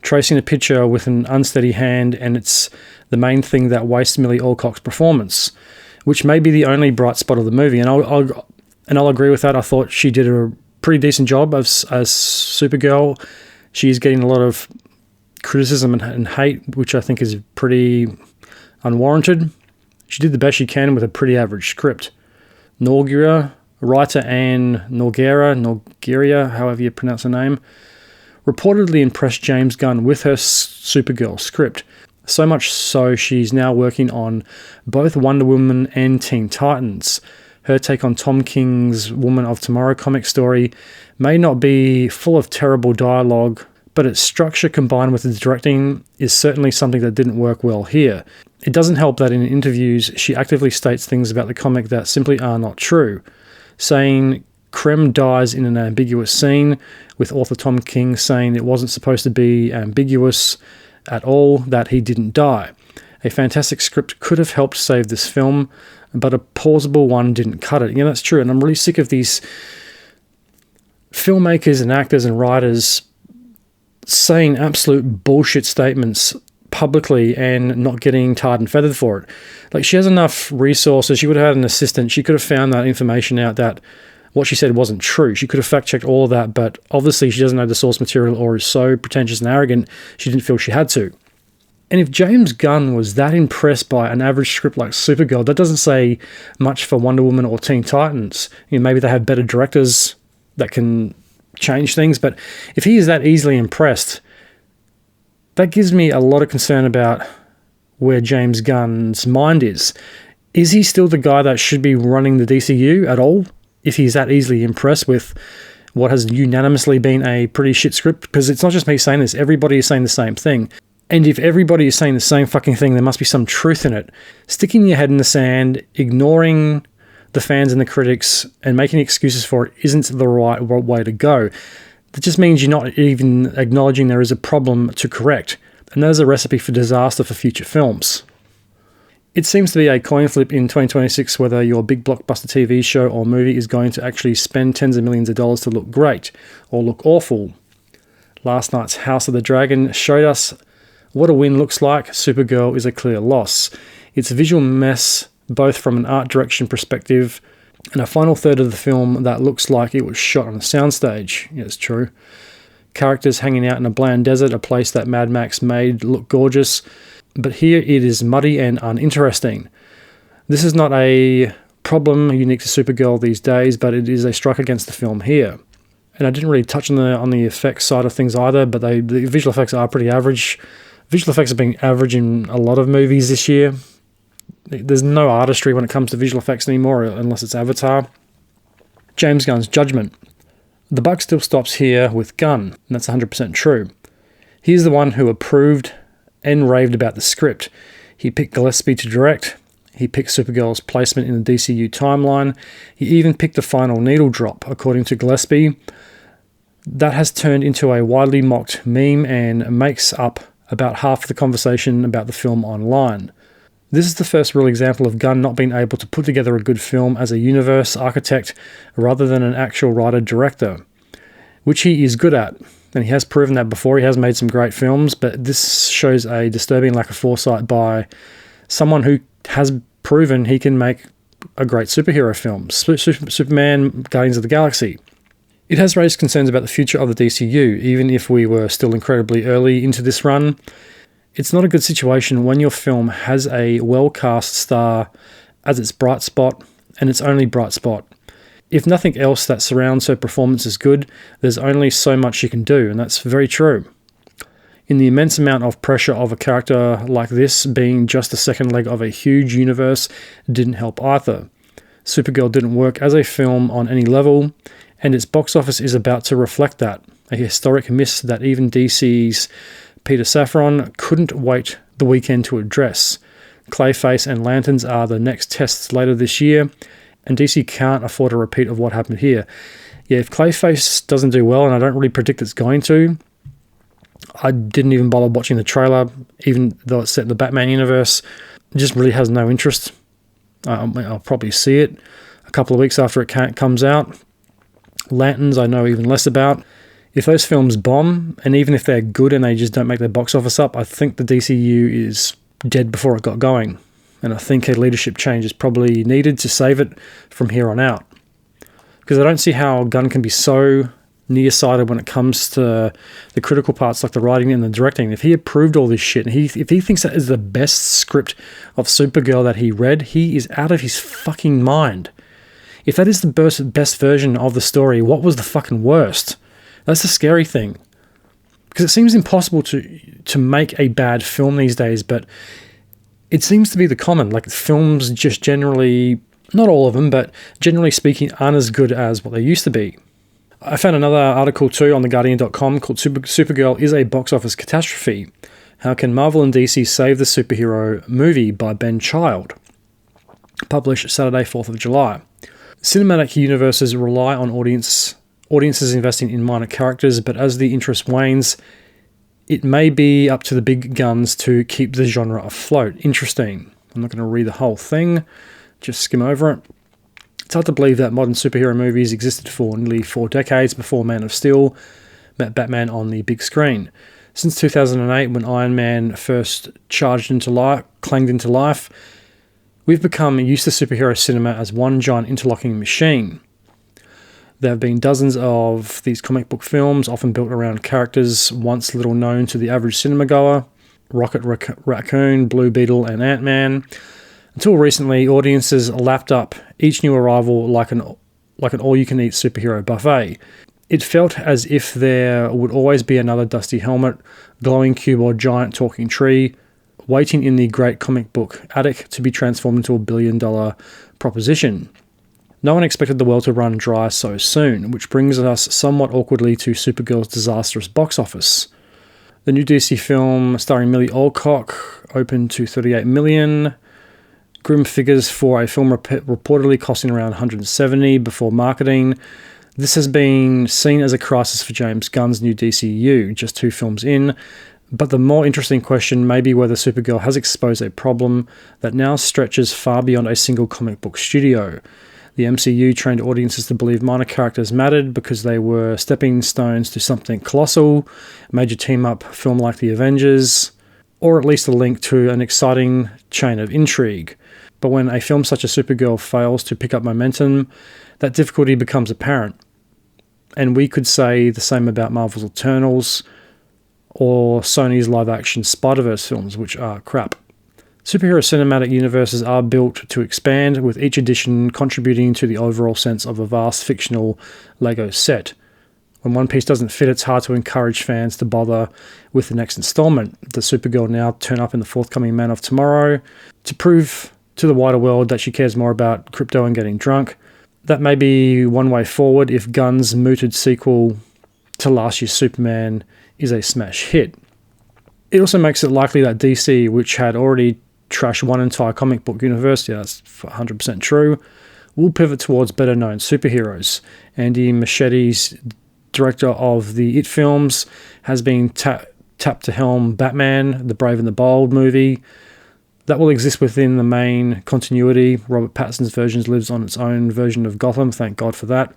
tracing a picture with an unsteady hand, and it's the main thing that wastes Millie Alcock's performance, which may be the only bright spot of the movie. And I'll agree with that. I thought she did a pretty decent job as Supergirl. She's getting a lot of criticism and hate, which I think is pretty unwarranted. She did the best she can with a pretty average script. Writer Anne Nogueira, however you pronounce her name, reportedly impressed James Gunn with her Supergirl script. So much so, she's now working on both Wonder Woman and Teen Titans. Her take on Tom King's Woman of Tomorrow comic story may not be full of terrible dialogue, but its structure combined with the directing is certainly something that didn't work well here. It doesn't help that in interviews she actively states things about the comic that simply are not true, saying Krem dies in an ambiguous scene, with author Tom King saying it wasn't supposed to be ambiguous at all that he didn't die. A fantastic script could have helped save this film, but a plausible one didn't cut it. Yeah, that's true, and I'm really sick of these filmmakers and actors and writers saying absolute bullshit statements publicly and not getting tarred and feathered for it. Like, she has enough resources. She would have had an assistant. She could have found that information out that what she said wasn't true. She could have fact-checked all of that, but obviously she doesn't know the source material or is so pretentious and arrogant she didn't feel she had to. And if James Gunn was that impressed by an average script like Supergirl, that doesn't say much for Wonder Woman or Teen Titans. Maybe they have better directors that can change things, but if he is that easily impressed, that gives me a lot of concern about where James Gunn's mind is. Is he still the guy that should be running the DCU at all, if he's that easily impressed with what has unanimously been a pretty shit script? Because it's not just me saying this, everybody is saying the same thing. And if everybody is saying the same fucking thing, there must be some truth in it. Sticking your head in the sand, ignoring the fans and the critics, and making excuses for it isn't the right way to go. That just means you're not even acknowledging there is a problem to correct. And that is a recipe for disaster for future films. It seems to be a coin flip in 2026 whether your big blockbuster TV show or movie is going to actually spend tens of millions of dollars to look great or look awful. Last night's House of the Dragon showed us what a win looks like. Supergirl is a clear loss. It's a visual mess, both from an art direction perspective and a final third of the film that looks like it was shot on a soundstage. Yeah, it's true. Characters hanging out in a bland desert, a place that Mad Max made look gorgeous, but here it is muddy and uninteresting. This is not a problem unique to Supergirl these days, but it is a strike against the film here. And I didn't really touch on the effects side of things either, but the visual effects are pretty average. Visual effects have been average in a lot of movies this year. There's no artistry when it comes to visual effects anymore, unless it's Avatar. James Gunn's judgment. The buck still stops here with Gunn, and that's 100% true. He's the one who approved and raved about the script. He picked Gillespie to direct. He picked Supergirl's placement in the DCU timeline. He even picked the final needle drop, according to Gillespie. That has turned into a widely mocked meme and makes up about half of the conversation about the film online. This is the first real example of Gunn not being able to put together a good film as a universe architect rather than an actual writer-director, which he is good at. And he has proven that before. He has made some great films, but this shows a disturbing lack of foresight by someone who has proven he can make a great superhero film. Superman, Guardians of the Galaxy. It has raised concerns about the future of the DCU, even if we were still incredibly early into this run. It's not a good situation when your film has a well-cast star as its bright spot, and its only bright spot. If nothing else that surrounds her performance is good, there's only so much she can do, and that's very true. In the immense amount of pressure of a character like this, being just the second leg of a huge universe didn't help either. Supergirl didn't work as a film on any level, and its box office is about to reflect that, a historic miss that even DC's Peter Safran couldn't wait the weekend to address. Clayface and Lanterns are the next tests later this year, and DC can't afford a repeat of what happened here. Yeah, if Clayface doesn't do well, and I don't really predict it's going to, I didn't even bother watching the trailer, even though it's set in the Batman universe. It just really has no interest. I'll probably see it a couple of weeks after it comes out. Lanterns I know even less about. If those films bomb, and even if they're good and they just don't make their box office up, I think the DCU is dead before it got going. And I think a leadership change is probably needed to save it from here on out. Because I don't see how Gunn can be so nearsighted when it comes to the critical parts like the writing and the directing. If he approved all this shit, and if he thinks that is the best script of Supergirl that he read, he is out of his fucking mind. If that is the best version of the story, what was the fucking worst? That's the scary thing. Because it seems impossible to make a bad film these days, but it seems to be the common. Like, films just generally, not all of them, but generally speaking, aren't as good as what they used to be. I found another article too on theguardian.com called Supergirl is a box office catastrophe. How can Marvel and DC save the superhero movie by Ben Child? Published Saturday, 4th of July. Cinematic universes rely on audiences investing in minor characters, but as the interest wanes, it may be up to the big guns to keep the genre afloat. Interesting. I'm not going to read the whole thing, just skim over it. It's hard to believe that modern superhero movies existed for nearly 4 decades before Man of Steel met Batman on the big screen. Since 2008, when Iron Man first clanged into life, we've become used to superhero cinema as one giant interlocking machine. There have been dozens of these comic book films, often built around characters once little known to the average cinema goer. Raccoon, Blue Beetle, and Ant-Man. Until recently, audiences lapped up each new arrival like an all-you-can-eat superhero buffet. It felt as if there would always be another dusty helmet, glowing cube or giant talking tree, waiting in the great comic book attic to be transformed into a billion-dollar proposition. No one expected the well to run dry so soon, which brings us somewhat awkwardly to Supergirl's disastrous box office. The new DC film starring Millie Alcock opened to $38 million. Grim figures for a film reportedly costing around $170 before marketing. This has been seen as a crisis for James Gunn's new DCU, just 2 films in. But the more interesting question may be whether Supergirl has exposed a problem that now stretches far beyond a single comic book studio. The MCU trained audiences to believe minor characters mattered because they were stepping stones to something colossal, a major team-up film like The Avengers, or at least a link to an exciting chain of intrigue. But when a film such as Supergirl fails to pick up momentum, that difficulty becomes apparent. And we could say the same about Marvel's Eternals or Sony's live-action Spider-Verse films, which are crap. Superhero cinematic universes are built to expand, with each edition contributing to the overall sense of a vast fictional Lego set. When one piece doesn't fit, it's hard to encourage fans to bother with the next installment. Does Supergirl now turn up in the forthcoming Man of Tomorrow to prove to the wider world that she cares more about Krypto and getting drunk? That may be one way forward if Gunn's mooted sequel to last year's Superman is a smash hit. It also makes it likely that DC, which had already trashed one entire comic book universe, yeah, that's 100% true, will pivot towards better-known superheroes. Andy Muschietti's director of the It films has been tapped to helm Batman, the Brave and the Bold movie. That will exist within the main continuity. Robert Pattinson's version lives on its own version of Gotham, thank God for that.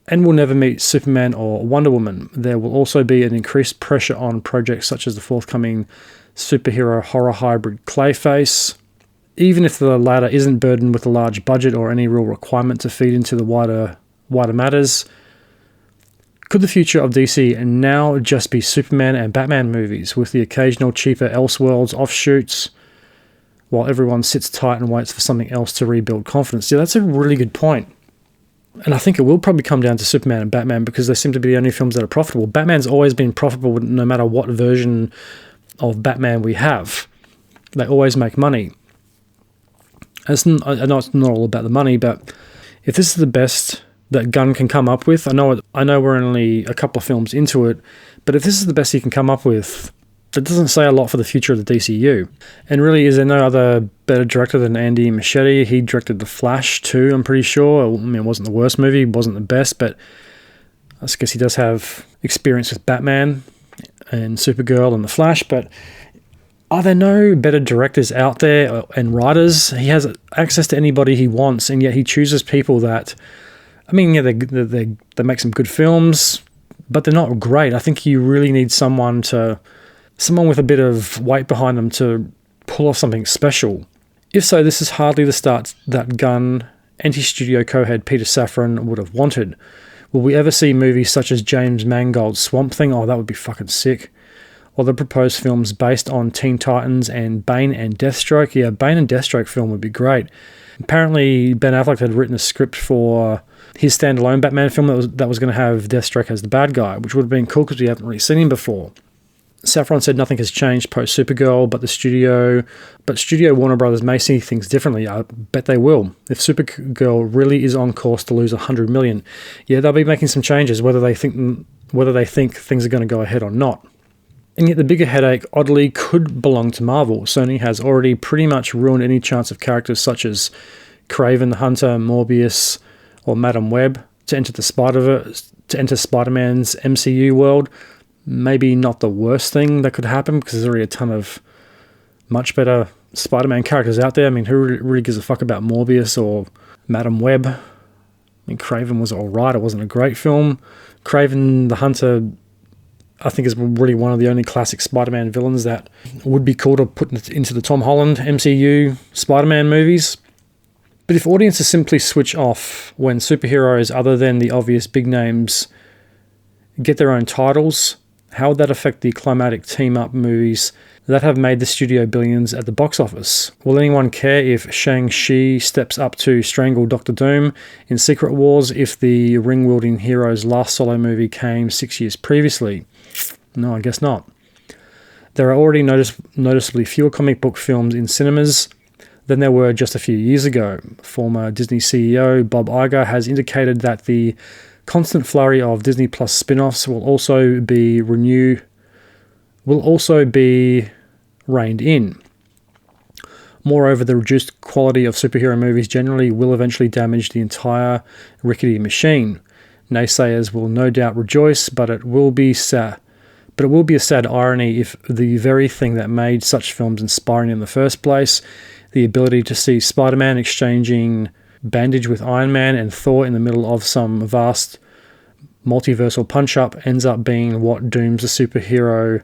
And will never meet Superman or Wonder Woman. There will also be an increased pressure on projects such as the forthcoming superhero horror hybrid Clayface. Even if the latter isn't burdened with a large budget or any real requirement to feed into the wider matters, could the future of DC now just be Superman and Batman movies with the occasional cheaper Elseworlds offshoots, while everyone sits tight and waits for something else to rebuild confidence? Yeah, that's a really good point. And I think it will probably come down to Superman and Batman because they seem to be the only films that are profitable. Batman's always been profitable no matter what version of Batman we have. They always make money. I know it's not all about the money, but if this is the best that Gunn can come up with, I know we're only a couple of films into it, but if this is the best he can come up with, it doesn't say a lot for the future of the DCU. And really, is there no other better director than Andy Muschietti? He directed The Flash too, I'm pretty sure. I mean, it wasn't the worst movie, it wasn't the best, but I guess he does have experience with Batman and Supergirl and The Flash. But are there no better directors out there and writers? He has access to anybody he wants, and yet he chooses people that, I mean, yeah, they make some good films, but they're not great. I think you really need someone with a bit of weight behind them to pull off something special. If so, this is hardly the start that Gunn and his studio co-head Peter Safran would have wanted. Will we ever see movies such as James Mangold's Swamp Thing? Oh, that would be fucking sick. Or the proposed films based on Teen Titans and Bane and Deathstroke? Yeah, Bane and Deathstroke film would be great. Apparently, Ben Affleck had written a script for his standalone Batman film that was going to have Deathstroke as the bad guy, which would have been cool because we haven't really seen him before. Safran said nothing has changed post-Supergirl, but Studio Warner Brothers may see things differently. I bet they will. If Supergirl really is on course to lose $100 million, yeah, they'll be making some changes, whether they think things are going to go ahead or not. And yet the bigger headache, oddly, could belong to Marvel. Sony has already pretty much ruined any chance of characters such as Kraven the Hunter, Morbius, or Madam Web to enter Spider-Man's MCU world. Maybe not the worst thing that could happen because there's already a ton of much better Spider-Man characters out there. I mean, who really gives a fuck about Morbius or Madam Web? I mean, Kraven was alright. It wasn't a great film. Kraven the Hunter, I think, is really one of the only classic Spider-Man villains that would be cool to put into the Tom Holland MCU Spider-Man movies. But if audiences simply switch off when superheroes other than the obvious big names get their own titles How would that affect the climatic team-up movies that have made the studio billions at the box office? Will anyone care if Shang-Chi steps up to strangle Doctor Doom in Secret Wars if the ring-wielding hero's last solo movie came 6 years previously? No, I guess not. There are already noticeably fewer comic book films in cinemas than there were just a few years ago. Former Disney CEO Bob Iger has indicated that the constant flurry of Disney Plus spin-offs will also be reined in. Moreover, the reduced quality of superhero movies generally will eventually damage the entire rickety machine. Naysayers will no doubt rejoice, but it will be a sad irony if the very thing that made such films inspiring in the first place, the ability to see Spider-Man exchanging bandage with Iron Man and Thor in the middle of some vast multiversal punch-up, ends up being what dooms the superhero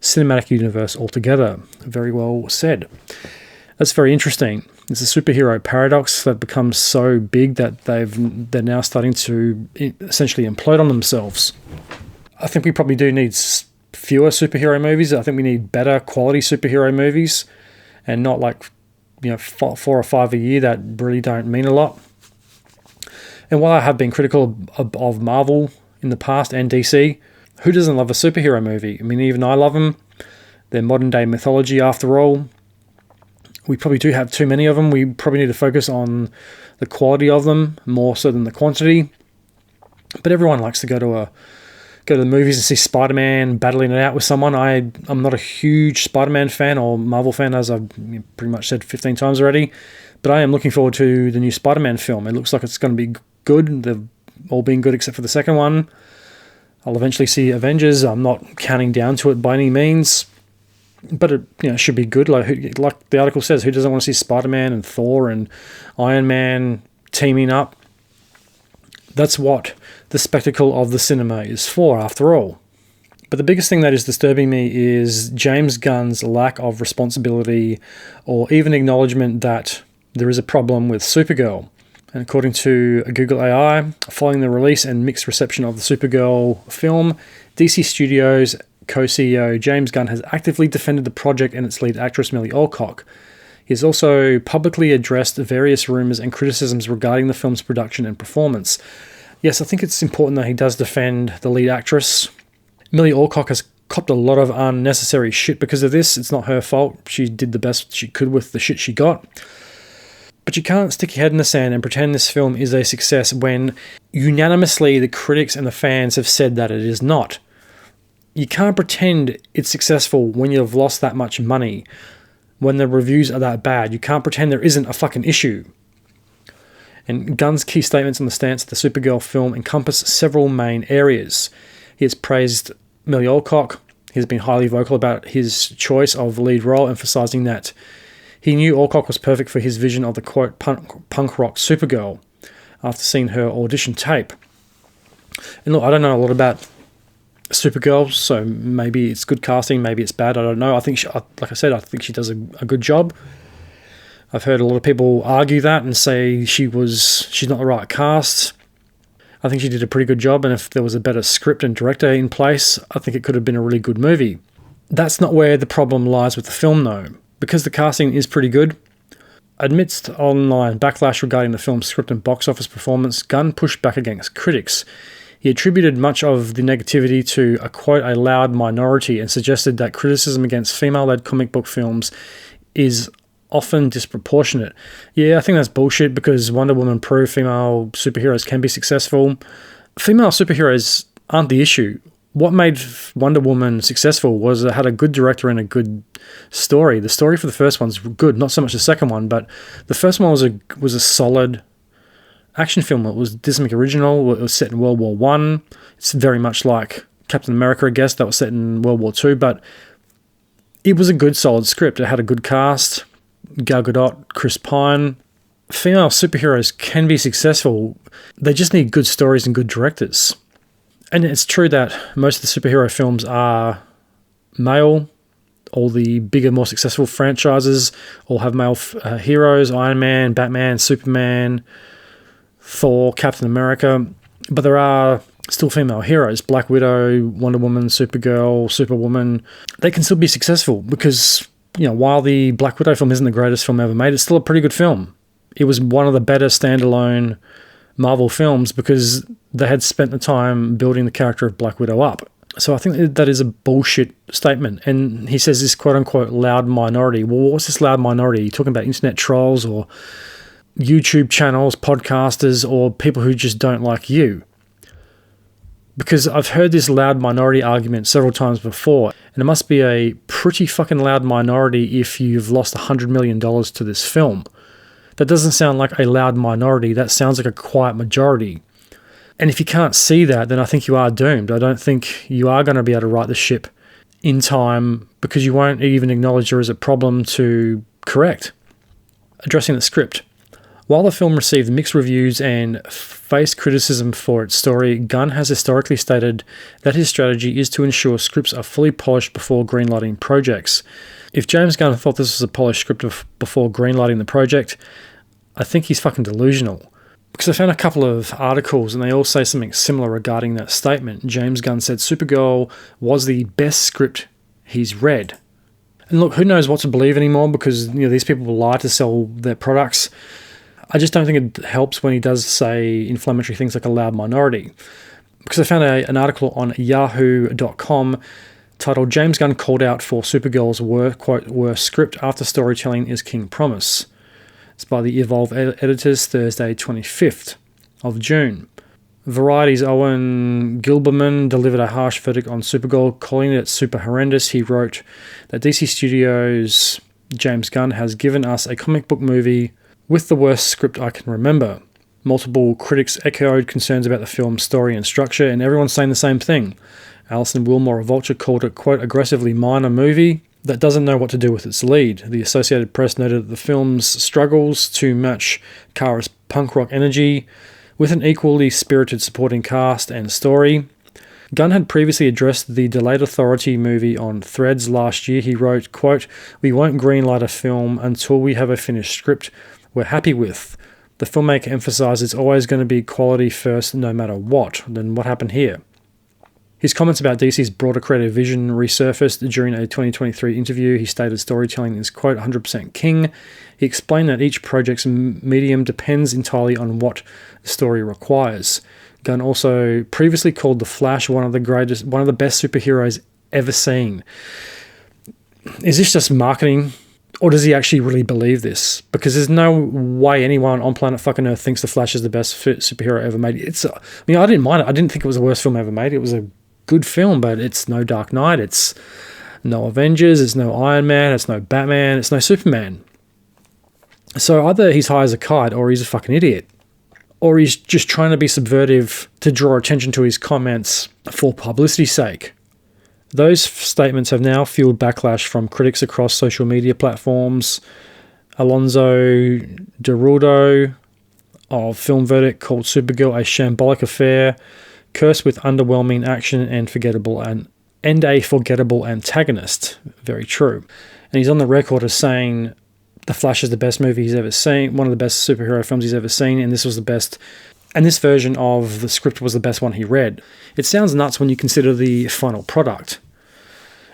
cinematic universe altogether. Very well said. That's very interesting. It's a superhero paradox that becomes so big that they're now starting to essentially implode on themselves. I think we probably do need fewer superhero movies. I think we need better quality superhero movies, and not like 4 or 5 a year that really don't mean a lot. And while I have been critical of Marvel in the past and DC, who doesn't love a superhero movie? I mean, even I love them. They're modern day mythology after all. We probably do have too many of them. We probably need to focus on the quality of them more so than the quantity. But everyone likes to go to the movies and see Spider-Man battling it out with someone. I'm not a huge Spider-Man fan or Marvel fan, as I've pretty much said 15 times already, but I am looking forward to the new Spider-Man film. It looks like it's going to be good. They've all been good except for the second one. I'll eventually see Avengers. I'm not counting down to it by any means, but it should be good. Like the article says, who doesn't want to see Spider-Man and Thor and Iron Man teaming up? That's what the spectacle of the cinema is for, after all. But the biggest thing that is disturbing me is James Gunn's lack of responsibility or even acknowledgement that there is a problem with Supergirl. And according to Google AI, following the release and mixed reception of the Supergirl film, DC Studios co-CEO James Gunn has actively defended the project and its lead actress Millie Alcock. He has also publicly addressed various rumours and criticisms regarding the film's production and performance. Yes, I think it's important that he does defend the lead actress. Millie Alcock has copped a lot of unnecessary shit because of this. It's not her fault. She did the best she could with the shit she got. But you can't stick your head in the sand and pretend this film is a success when unanimously the critics and the fans have said that it is not. You can't pretend it's successful when you've lost that much money. When the reviews are that bad, you can't pretend there isn't a fucking issue. And Gunn's key statements on the stance of the Supergirl film encompass several main areas. He has praised Millie Alcock. He has been highly vocal about his choice of lead role, emphasizing that he knew Alcock was perfect for his vision of the quote punk rock Supergirl after seeing her audition tape. And look, I don't know a lot about Supergirl, so maybe it's good casting, maybe it's bad, I don't know. I think, like I said, I think she does a good job. I've heard a lot of people argue that and say she's not the right cast. I think she did a pretty good job, and if there was a better script and director in place, I think it could have been a really good movie. That's not where the problem lies with the film, though, because the casting is pretty good. Amidst online backlash regarding the film's script and box office performance, Gunn pushed back against critics. He attributed much of the negativity to a loud minority and suggested that criticism against female-led comic book films is often disproportionate. Yeah, I think that's bullshit because Wonder Woman proved female superheroes can be successful. Female superheroes aren't the issue. What made Wonder Woman successful was it had a good director and a good story. The story for the first one's good, not so much the second one, but the first one was a solid action film. It was Disney original. It was set in World War One. It's very much like Captain America, I guess, that was set in World War Two, but it was a good, solid script. It had a good cast. Gal Gadot, Chris Pine. Female superheroes can be successful. They just need good stories and good directors. And it's true that most of the superhero films are male. All the bigger, more successful franchises all have male heroes. Iron Man, Batman, Superman, Thor, Captain America. But there are still female heroes. Black Widow, Wonder Woman, Supergirl, Superwoman. They can still be successful because, while the Black Widow film isn't the greatest film ever made, it's still a pretty good film. It was one of the better standalone Marvel films because they had spent the time building the character of Black Widow up. So I think that is a bullshit statement. And he says this quote-unquote loud minority. Well, what's this loud minority? Are you talking about internet trolls or YouTube channels, podcasters, or people who just don't like you? Because I've heard this loud minority argument several times before, and it must be a pretty fucking loud minority if you've lost $100 million to this film. That doesn't sound like a loud minority. That sounds like a quiet majority. And if you can't see that, then I think you are doomed. I don't think you are going to be able to right the ship in time because you won't even acknowledge there is a problem to correct. Addressing the script. While the film received mixed reviews and faced criticism for its story, Gunn has historically stated that his strategy is to ensure scripts are fully polished before greenlighting projects. If James Gunn thought this was a polished script before greenlighting the project, I think he's fucking delusional. Because I found a couple of articles and they all say something similar regarding that statement. James Gunn said Supergirl was the best script he's read. And look, who knows what to believe anymore because these people will lie to sell their products. I just don't think it helps when he does say inflammatory things like a loud minority. Because I found an article on yahoo.com titled James Gunn called out for Supergirl's worst script after storytelling is king promise. It's by the Evolve editors, Thursday 25th of June. Variety's Owen Gilberman delivered a harsh verdict on Supergirl, calling it super horrendous. He wrote that DC Studios' James Gunn has given us a comic book movie with the worst script I can remember. Multiple critics echoed concerns about the film's story and structure, and everyone's saying the same thing. Alison Wilmore of Vulture called it, quote, aggressively minor movie that doesn't know what to do with its lead. The Associated Press noted that the film's struggles to match Kara's punk rock energy with an equally spirited supporting cast and story. Gunn had previously addressed the Delayed Authority movie on Threads last year. He wrote, quote, we won't greenlight a film until we have a finished script we're happy with. The filmmaker emphasized it's always going to be quality first no matter what. Then what happened here? His comments about DC's broader creative vision resurfaced during a 2023 interview. He stated storytelling is, quote, 100% king. He explained that each project's medium depends entirely on what the story requires. Gunn also previously called The Flash one of the best superheroes ever seen. Is this just marketing? Or does he actually really believe this? Because there's no way anyone on planet fucking Earth thinks The Flash is the best superhero ever made. I didn't mind it. I didn't think it was the worst film ever made. It was a good film, but it's no Dark Knight, it's no Avengers, it's no Iron Man, it's no Batman, it's no Superman. So either he's high as a kite or he's a fucking idiot. Or he's just trying to be subversive to draw attention to his comments for publicity's sake. Those statements have now fueled backlash from critics across social media platforms. Alonso Derudo of Film Verdict called Supergirl a shambolic affair, cursed with underwhelming action and a forgettable antagonist. Very true. And he's on the record as saying The Flash is the best movie he's ever seen, one of the best superhero films he's ever seen, and this was the best. And this version of the script was the best one he read. It sounds nuts when you consider the final product.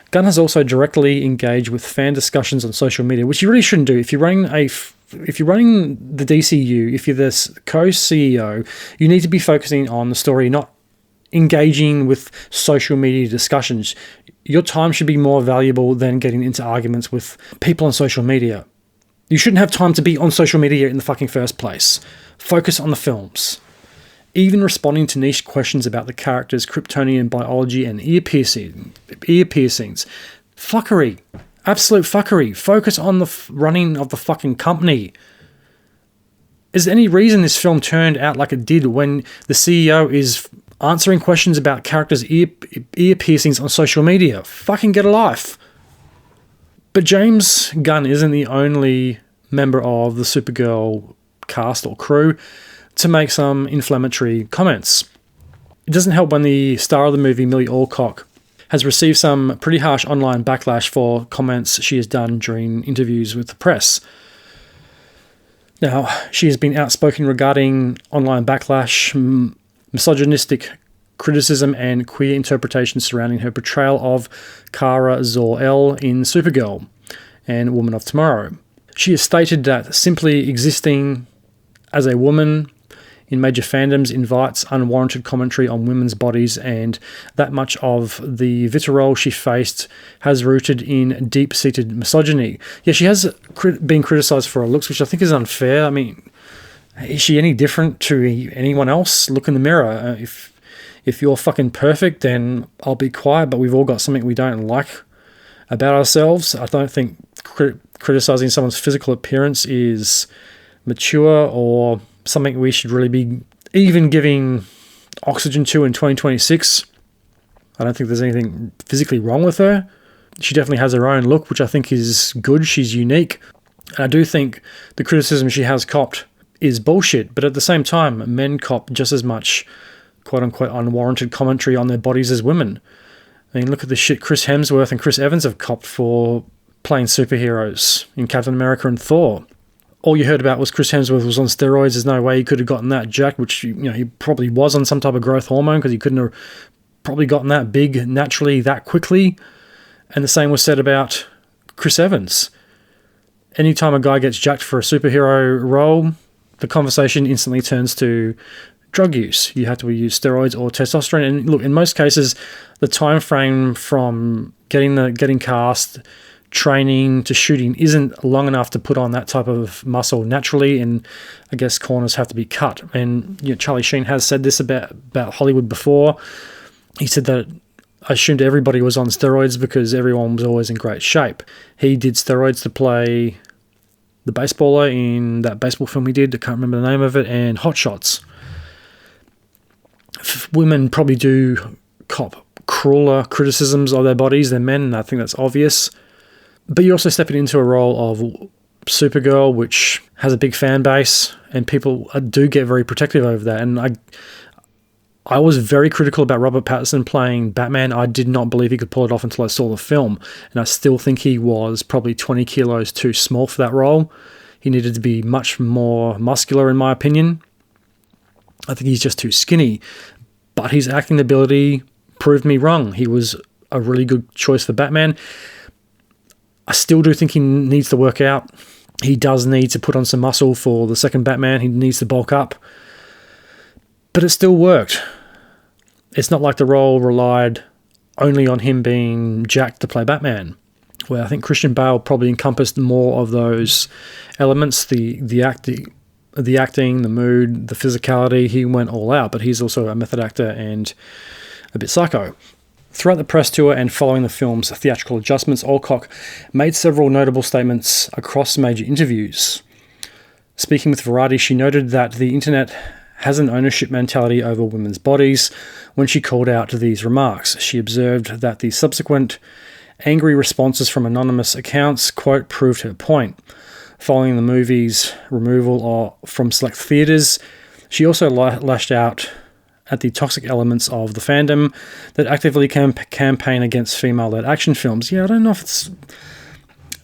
Gunn has also directly engaged with fan discussions on social media, which you really shouldn't do. If you're running the DCU, if you're the co-CEO, you need to be focusing on the story, not engaging with social media discussions. Your time should be more valuable than getting into arguments with people on social media. You shouldn't have time to be on social media in the fucking first place. Focus on the films. Even responding to niche questions about the characters, Kryptonian biology, and ear piercings. Fuckery. Absolute fuckery. Focus on the running of the fucking company. Is there any reason this film turned out like it did when the CEO is answering questions about characters' ear piercings on social media? Fucking get a life. But James Gunn isn't the only member of the Supergirl cast or crew to make some inflammatory comments. It doesn't help when the star of the movie, Millie Alcock, has received some pretty harsh online backlash for comments she has done during interviews with the press. Now, she has been outspoken regarding online backlash, misogynistic criticism and queer interpretation surrounding her portrayal of Kara Zor-El in Supergirl and Woman of Tomorrow. She has stated that simply existing as a woman in major fandoms invites unwarranted commentary on women's bodies, and that much of the vitriol she faced has rooted in deep-seated misogyny. Yeah, she has been criticised for her looks, which I think is unfair. I mean, is she any different to anyone else? Look in the mirror. If you're fucking perfect, then I'll be quiet, but we've all got something we don't like about ourselves. I don't think criticising someone's physical appearance is mature or something we should really be even giving oxygen to in 2026. I don't think there's anything physically wrong with her. She definitely has her own look, which I think is good. She's unique. And I do think the criticism she has copped is bullshit, but at the same time, men cop just as much quote-unquote unwarranted commentary on their bodies as women. I mean, look at the shit Chris Hemsworth and Chris Evans have copped for playing superheroes in Captain America and Thor. All you heard about was Chris Hemsworth was on steroids. There's no way he could have gotten that jacked, which, you know, he probably was on some type of growth hormone because he couldn't have probably gotten that big naturally that quickly. And the same was said about Chris Evans. Anytime a guy gets jacked for a superhero role, the conversation instantly turns to drug use. You have to use steroids or testosterone. And look, in most cases, the time frame from getting cast, training to shooting isn't long enough to put on that type of muscle naturally, and I guess corners have to be cut. And you know, Charlie Sheen has said this about Hollywood before. He said that I assumed everybody was on steroids because everyone was always in great shape. He did steroids to play the baseballer in that baseball film he did, I can't remember the name of it, and Hot Shots. Women probably do cop crueler criticisms of their bodies than men, and I think that's obvious. But you're also stepping into a role of Supergirl, which has a big fan base, and people do get very protective over that. And I was very critical about Robert Pattinson playing Batman. I did not believe he could pull it off until I saw the film. And I still think he was probably 20 kilos too small for that role. He needed to be much more muscular, in my opinion. I think he's just too skinny. But his acting ability proved me wrong. He was a really good choice for Batman. I still do think he needs to work out. He does need to put on some muscle for the second Batman. He needs to bulk up. But it still worked. It's not like the role relied only on him being jacked to play Batman, where I think Christian Bale probably encompassed more of those elements, the acting, the mood, the physicality. He went all out, but he's also a method actor and a bit psycho. Throughout the press tour and following the film's theatrical adjustments, Alcock made several notable statements across major interviews. Speaking with Variety, she noted that the internet has an ownership mentality over women's bodies. When she called out these remarks, she observed that the subsequent angry responses from anonymous accounts, quote, proved her point. Following the movie's removal from select theatres, she also lashed out at the toxic elements of the fandom that actively campaign against female-led action films. Yeah, I don't know if it's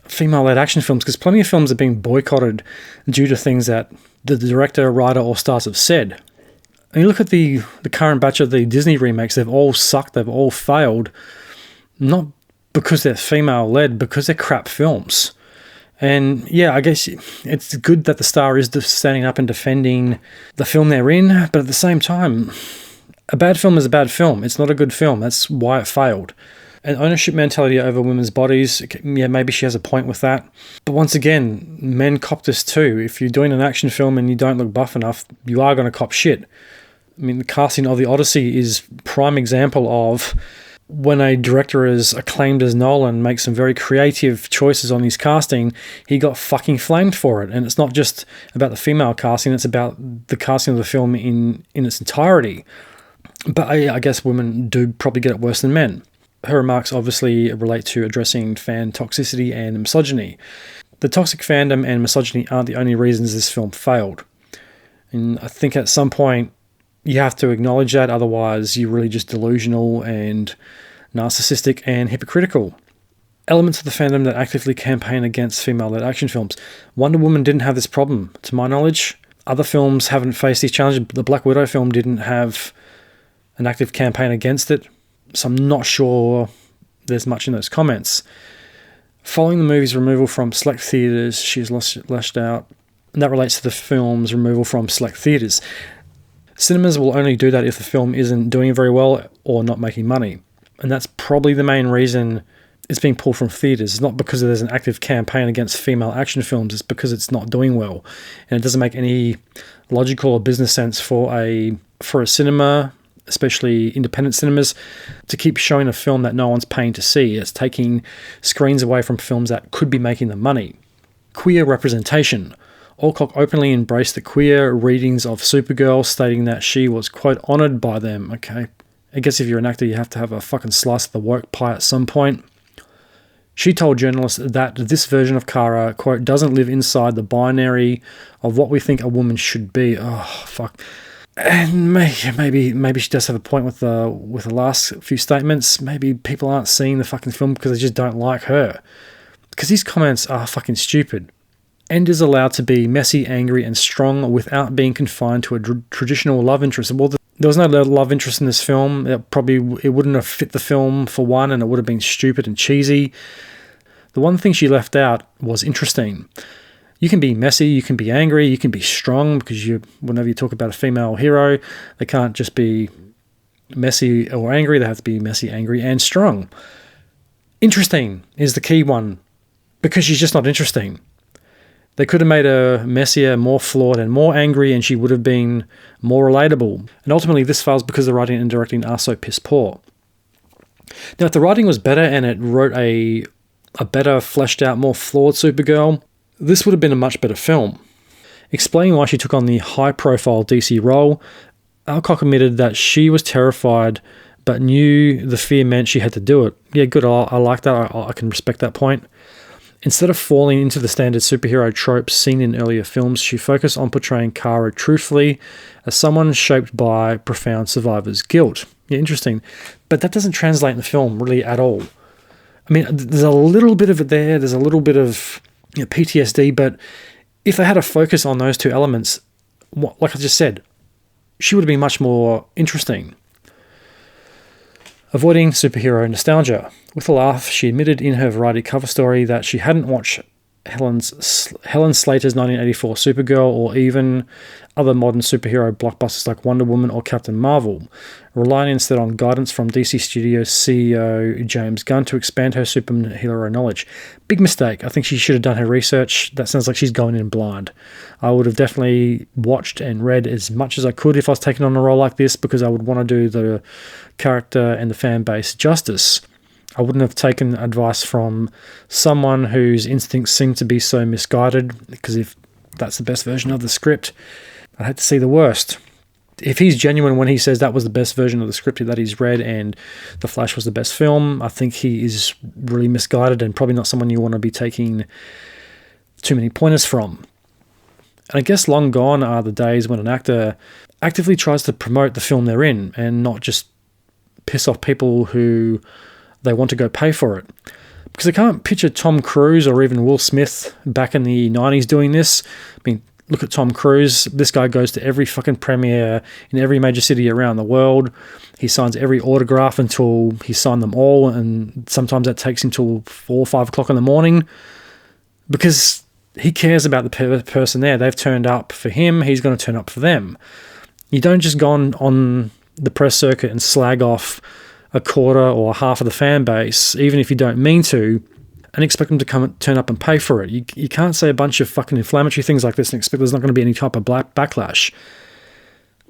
female-led action films, because plenty of films are being boycotted due to things that the director, writer, or stars have said. And you look at the current batch of the Disney remakes, they've all sucked, they've all failed, not because they're female-led, because they're crap films. And yeah, I guess it's good that the star is standing up and defending the film they're in, but at the same time, a bad film is a bad film. It's not a good film. That's why it failed. An ownership mentality over women's bodies, yeah, maybe she has a point with that. But once again, men cop this too. If you're doing an action film and you don't look buff enough, you are going to cop shit. I mean, the casting of The Odyssey is prime example of when a director as acclaimed as Nolan makes some very creative choices on his casting, he got fucking flamed for it. And it's not just about the female casting, it's about the casting of the film in its entirety. But I guess women do probably get it worse than men. Her remarks obviously relate to addressing fan toxicity and misogyny. The toxic fandom and misogyny aren't the only reasons this film failed. And I think at some point you have to acknowledge that, otherwise you're really just delusional and narcissistic and hypocritical. Elements of the fandom that actively campaign against female-led action films. Wonder Woman didn't have this problem, to my knowledge. Other films haven't faced these challenges. The Black Widow film didn't have an active campaign against it, so I'm not sure there's much in those comments. Following the movie's removal from select theatres, she's lashed out, and that relates to the film's removal from select theatres. Cinemas will only do that if the film isn't doing very well or not making money, and that's probably the main reason it's being pulled from theatres. It's not because there's an active campaign against female action films, it's because it's not doing well, and it doesn't make any logical or business sense for a cinema, especially independent cinemas, to keep showing a film that no one's paying to see. It's taking screens away from films that could be making them money. Queer representation. Alcock openly embraced the queer readings of Supergirl, stating that she was, quote, honoured by them. Okay, I guess if you're an actor, you have to have a fucking slice of the woke pie at some point. She told journalists that this version of Kara, quote, doesn't live inside the binary of what we think a woman should be. Oh, fuck. And maybe she does have a point with the last few statements. Maybe people aren't seeing the fucking film because they just don't like her. Because these comments are fucking stupid. End is allowed to be messy, angry, and strong without being confined to a traditional love interest. Well, there was no love interest in this film. It wouldn't have fit the film for one, and it would have been stupid and cheesy. The one thing she left out was interesting. You can be messy, you can be angry, you can be strong, because whenever you talk about a female hero, they can't just be messy or angry, they have to be messy, angry, and strong. Interesting is the key one, because she's just not interesting. They could have made her messier, more flawed, and more angry, and she would have been more relatable. And ultimately, this fails because the writing and directing are so piss poor. Now, if the writing was better and it wrote a better, fleshed out, more flawed Supergirl, this would have been a much better film. Explaining why she took on the high-profile DC role, Alcock admitted that she was terrified but knew the fear meant she had to do it. Yeah, good, I like that, I can respect that point. Instead of falling into the standard superhero tropes seen in earlier films, she focused on portraying Kara truthfully as someone shaped by profound survivor's guilt. Yeah, interesting. But that doesn't translate in the film really at all. I mean, there's a little bit of it there, there's a little bit of PTSD, but if they had a focus on those two elements, like I just said, she would have been much more interesting. Avoiding superhero nostalgia. With a laugh, she admitted in her Variety cover story that she hadn't watched Helen Slater's 1984 Supergirl or even other modern superhero blockbusters like Wonder Woman or Captain Marvel, relying instead on guidance from DC Studios CEO James Gunn to expand her superhero knowledge. Big mistake. I think she should have done her research. That sounds like she's going in blind. I would have definitely watched and read as much as I could if I was taking on a role like this, because I would want to do the character and the fan base justice. I wouldn't have taken advice from someone whose instincts seem to be so misguided, because if that's the best version of the script, I'd hate to see the worst. If he's genuine when he says that was the best version of the script that he's read and The Flash was the best film, I think he is really misguided and probably not someone you want to be taking too many pointers from. And I guess long gone are the days when an actor actively tries to promote the film they're in and not just piss off people who they want to go pay for it. Because I can't picture Tom Cruise or even Will Smith back in the 90s doing this. I mean, look at Tom Cruise. This guy goes to every fucking premiere in every major city around the world. He signs every autograph until he's signed them all, and sometimes that takes him till 4 or 5 o'clock in the morning, because he cares about the person there. They've turned up for him, he's going to turn up for them. You don't just go on the press circuit and slag off a quarter or half of the fan base, even if you don't mean to, and expect them to turn up and pay for it. You can't say a bunch of fucking inflammatory things like this and expect there's not going to be any type of backlash.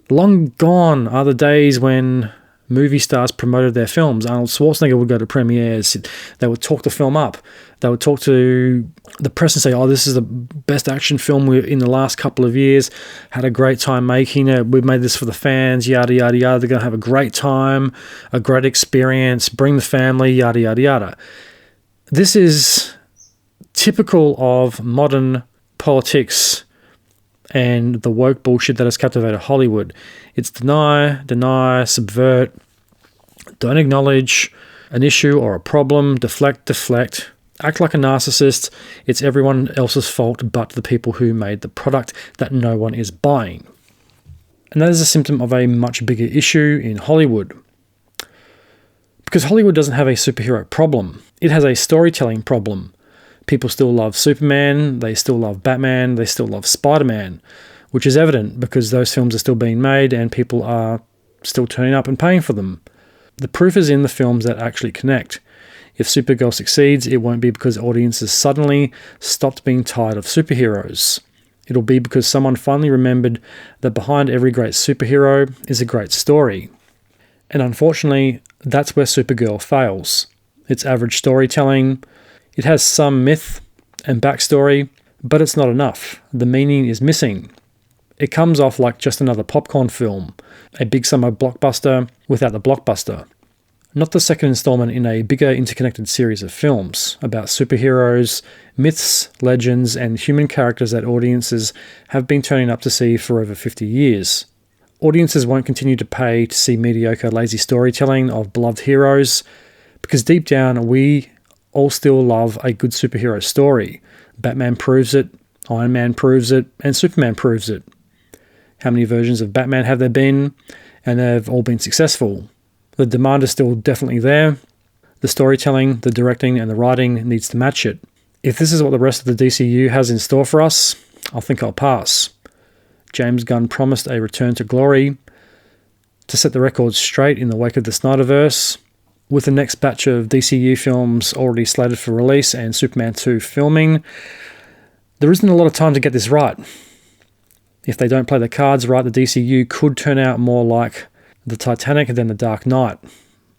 Long gone are the days when movie stars promoted their films. Arnold Schwarzenegger would go to premieres. They would talk the film up. They would talk to the press and say, oh, this is the best action film in the last couple of years. Had a great time making it. We've made this for the fans, yada, yada, yada. They're going to have a great time, a great experience, bring the family, yada, yada, yada. This is typical of modern politics and the woke bullshit that has captivated Hollywood. It's deny, subvert, don't acknowledge an issue or a problem, deflect, act like a narcissist. It's everyone else's fault but the people who made the product that no one is buying. And that is a symptom of a much bigger issue in Hollywood. Because Hollywood doesn't have a superhero problem. It has a storytelling problem. People still love Superman, they still love Batman, they still love Spider-Man, which is evident because those films are still being made and people are still turning up and paying for them. The proof is in the films that actually connect. If Supergirl succeeds, it won't be because audiences suddenly stopped being tired of superheroes. It'll be because someone finally remembered that behind every great superhero is a great story. And unfortunately, that's where Supergirl fails. It's average storytelling. It has some myth and backstory, but it's not enough. The meaning is missing. It comes off like just another popcorn film, a big summer blockbuster without the blockbuster. Not the second installment in a bigger interconnected series of films about superheroes, myths, legends, and human characters that audiences have been turning up to see for over 50 years. Audiences won't continue to pay to see mediocre, lazy storytelling of beloved heroes, because deep down we all still love a good superhero story. Batman proves it, Iron Man proves it, and Superman proves it. How many versions of Batman have there been? And they've all been successful. The demand is still definitely there. The storytelling, the directing, and the writing needs to match it. If this is what the rest of the DCU has in store for us, I think I'll pass. James Gunn promised a return to glory to set the record straight in the wake of the Snyder-verse. With the next batch of DCU films already slated for release and Superman 2 filming, there isn't a lot of time to get this right. If they don't play the cards right, the DCU could turn out more like the Titanic than the Dark Knight.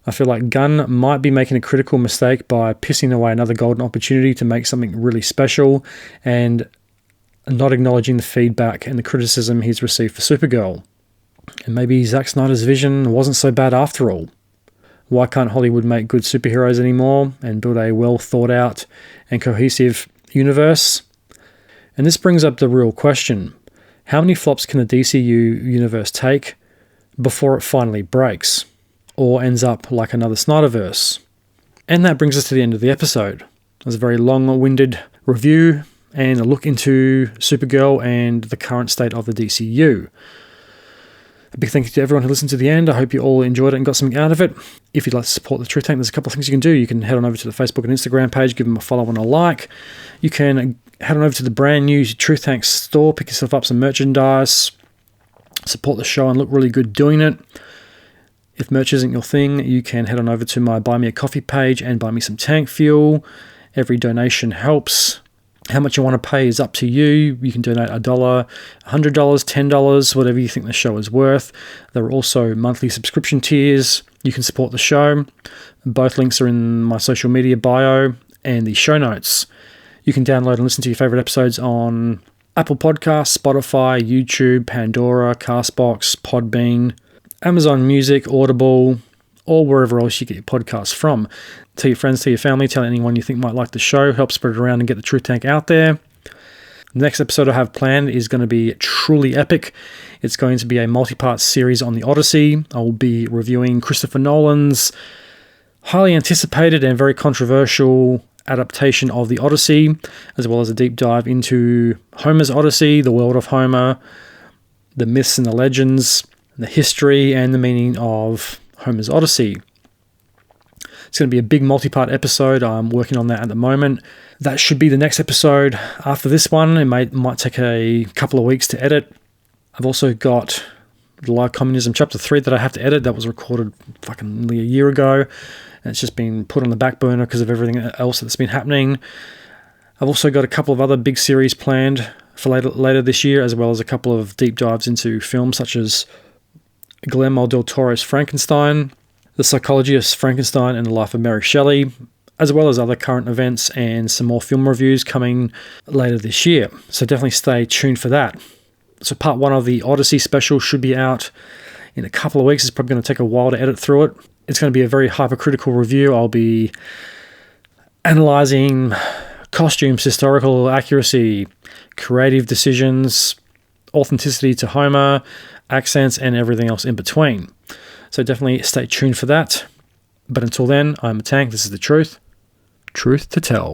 I feel like Gunn might be making a critical mistake by pissing away another golden opportunity to make something really special and not acknowledging the feedback and the criticism he's received for Supergirl. And maybe Zack Snyder's vision wasn't so bad after all. Why can't Hollywood make good superheroes anymore and build a well thought out and cohesive universe? And this brings up the real question. How many flops can the DCU universe take before it finally breaks or ends up like another Snyderverse? And that brings us to the end of the episode. It was a very long-winded review and a look into Supergirl and the current state of the DCU. A big thank you to everyone who listened to the end. I hope you all enjoyed it and got something out of it. If you'd like to support the Truth Tank, there's a couple of things you can do. You can head on over to the Facebook and Instagram page, give them a follow and a like. You can head on over to the brand new Truth Tank store, pick yourself up some merchandise, support the show and look really good doing it. If merch isn't your thing, you can head on over to my Buy Me a Coffee page and buy me some tank fuel. Every donation helps. How much you want to pay is up to you. You can donate $1, $100, $10, whatever you think the show is worth. There are also monthly subscription tiers. You can support the show. Both links are in my social media bio and the show notes. You can download and listen to your favorite episodes on Apple Podcasts, Spotify, YouTube, Pandora, Castbox, Podbean, Amazon Music, Audible, or wherever else you get your podcasts from. Tell your friends, tell your family, tell anyone you think might like the show. Help spread it around and get the Truth Tank out there. The next episode I have planned is going to be truly epic. It's going to be a multi-part series on the Odyssey. I will be reviewing Christopher Nolan's highly anticipated and very controversial adaptation of the Odyssey, as well as a deep dive into Homer's Odyssey, the world of Homer, the myths and the legends, the history and the meaning of Homer's Odyssey. It's going to be a big multi-part episode. I'm working on that at the moment. That should be the next episode after this one. It might take a couple of weeks to edit. I've also got The Lie of Communism Chapter 3 that I have to edit. That was recorded fucking nearly a year ago. And it's just been put on the back burner because of everything else that's been happening. I've also got a couple of other big series planned for later this year, as well as a couple of deep dives into films such as Guillermo del Toro's Frankenstein, The Psychology of Frankenstein and the Life of Mary Shelley, as well as other current events and some more film reviews coming later this year. So definitely stay tuned for that. So part 1 of the Odyssey special should be out in a couple of weeks. It's probably going to take a while to edit through it. It's going to be a very hypercritical review. I'll be analysing costumes, historical accuracy, creative decisions, authenticity to Homer, accents, and everything else in between. So definitely stay tuned for that. But until then, I'm Tank. This is The Truth. Truth to tell.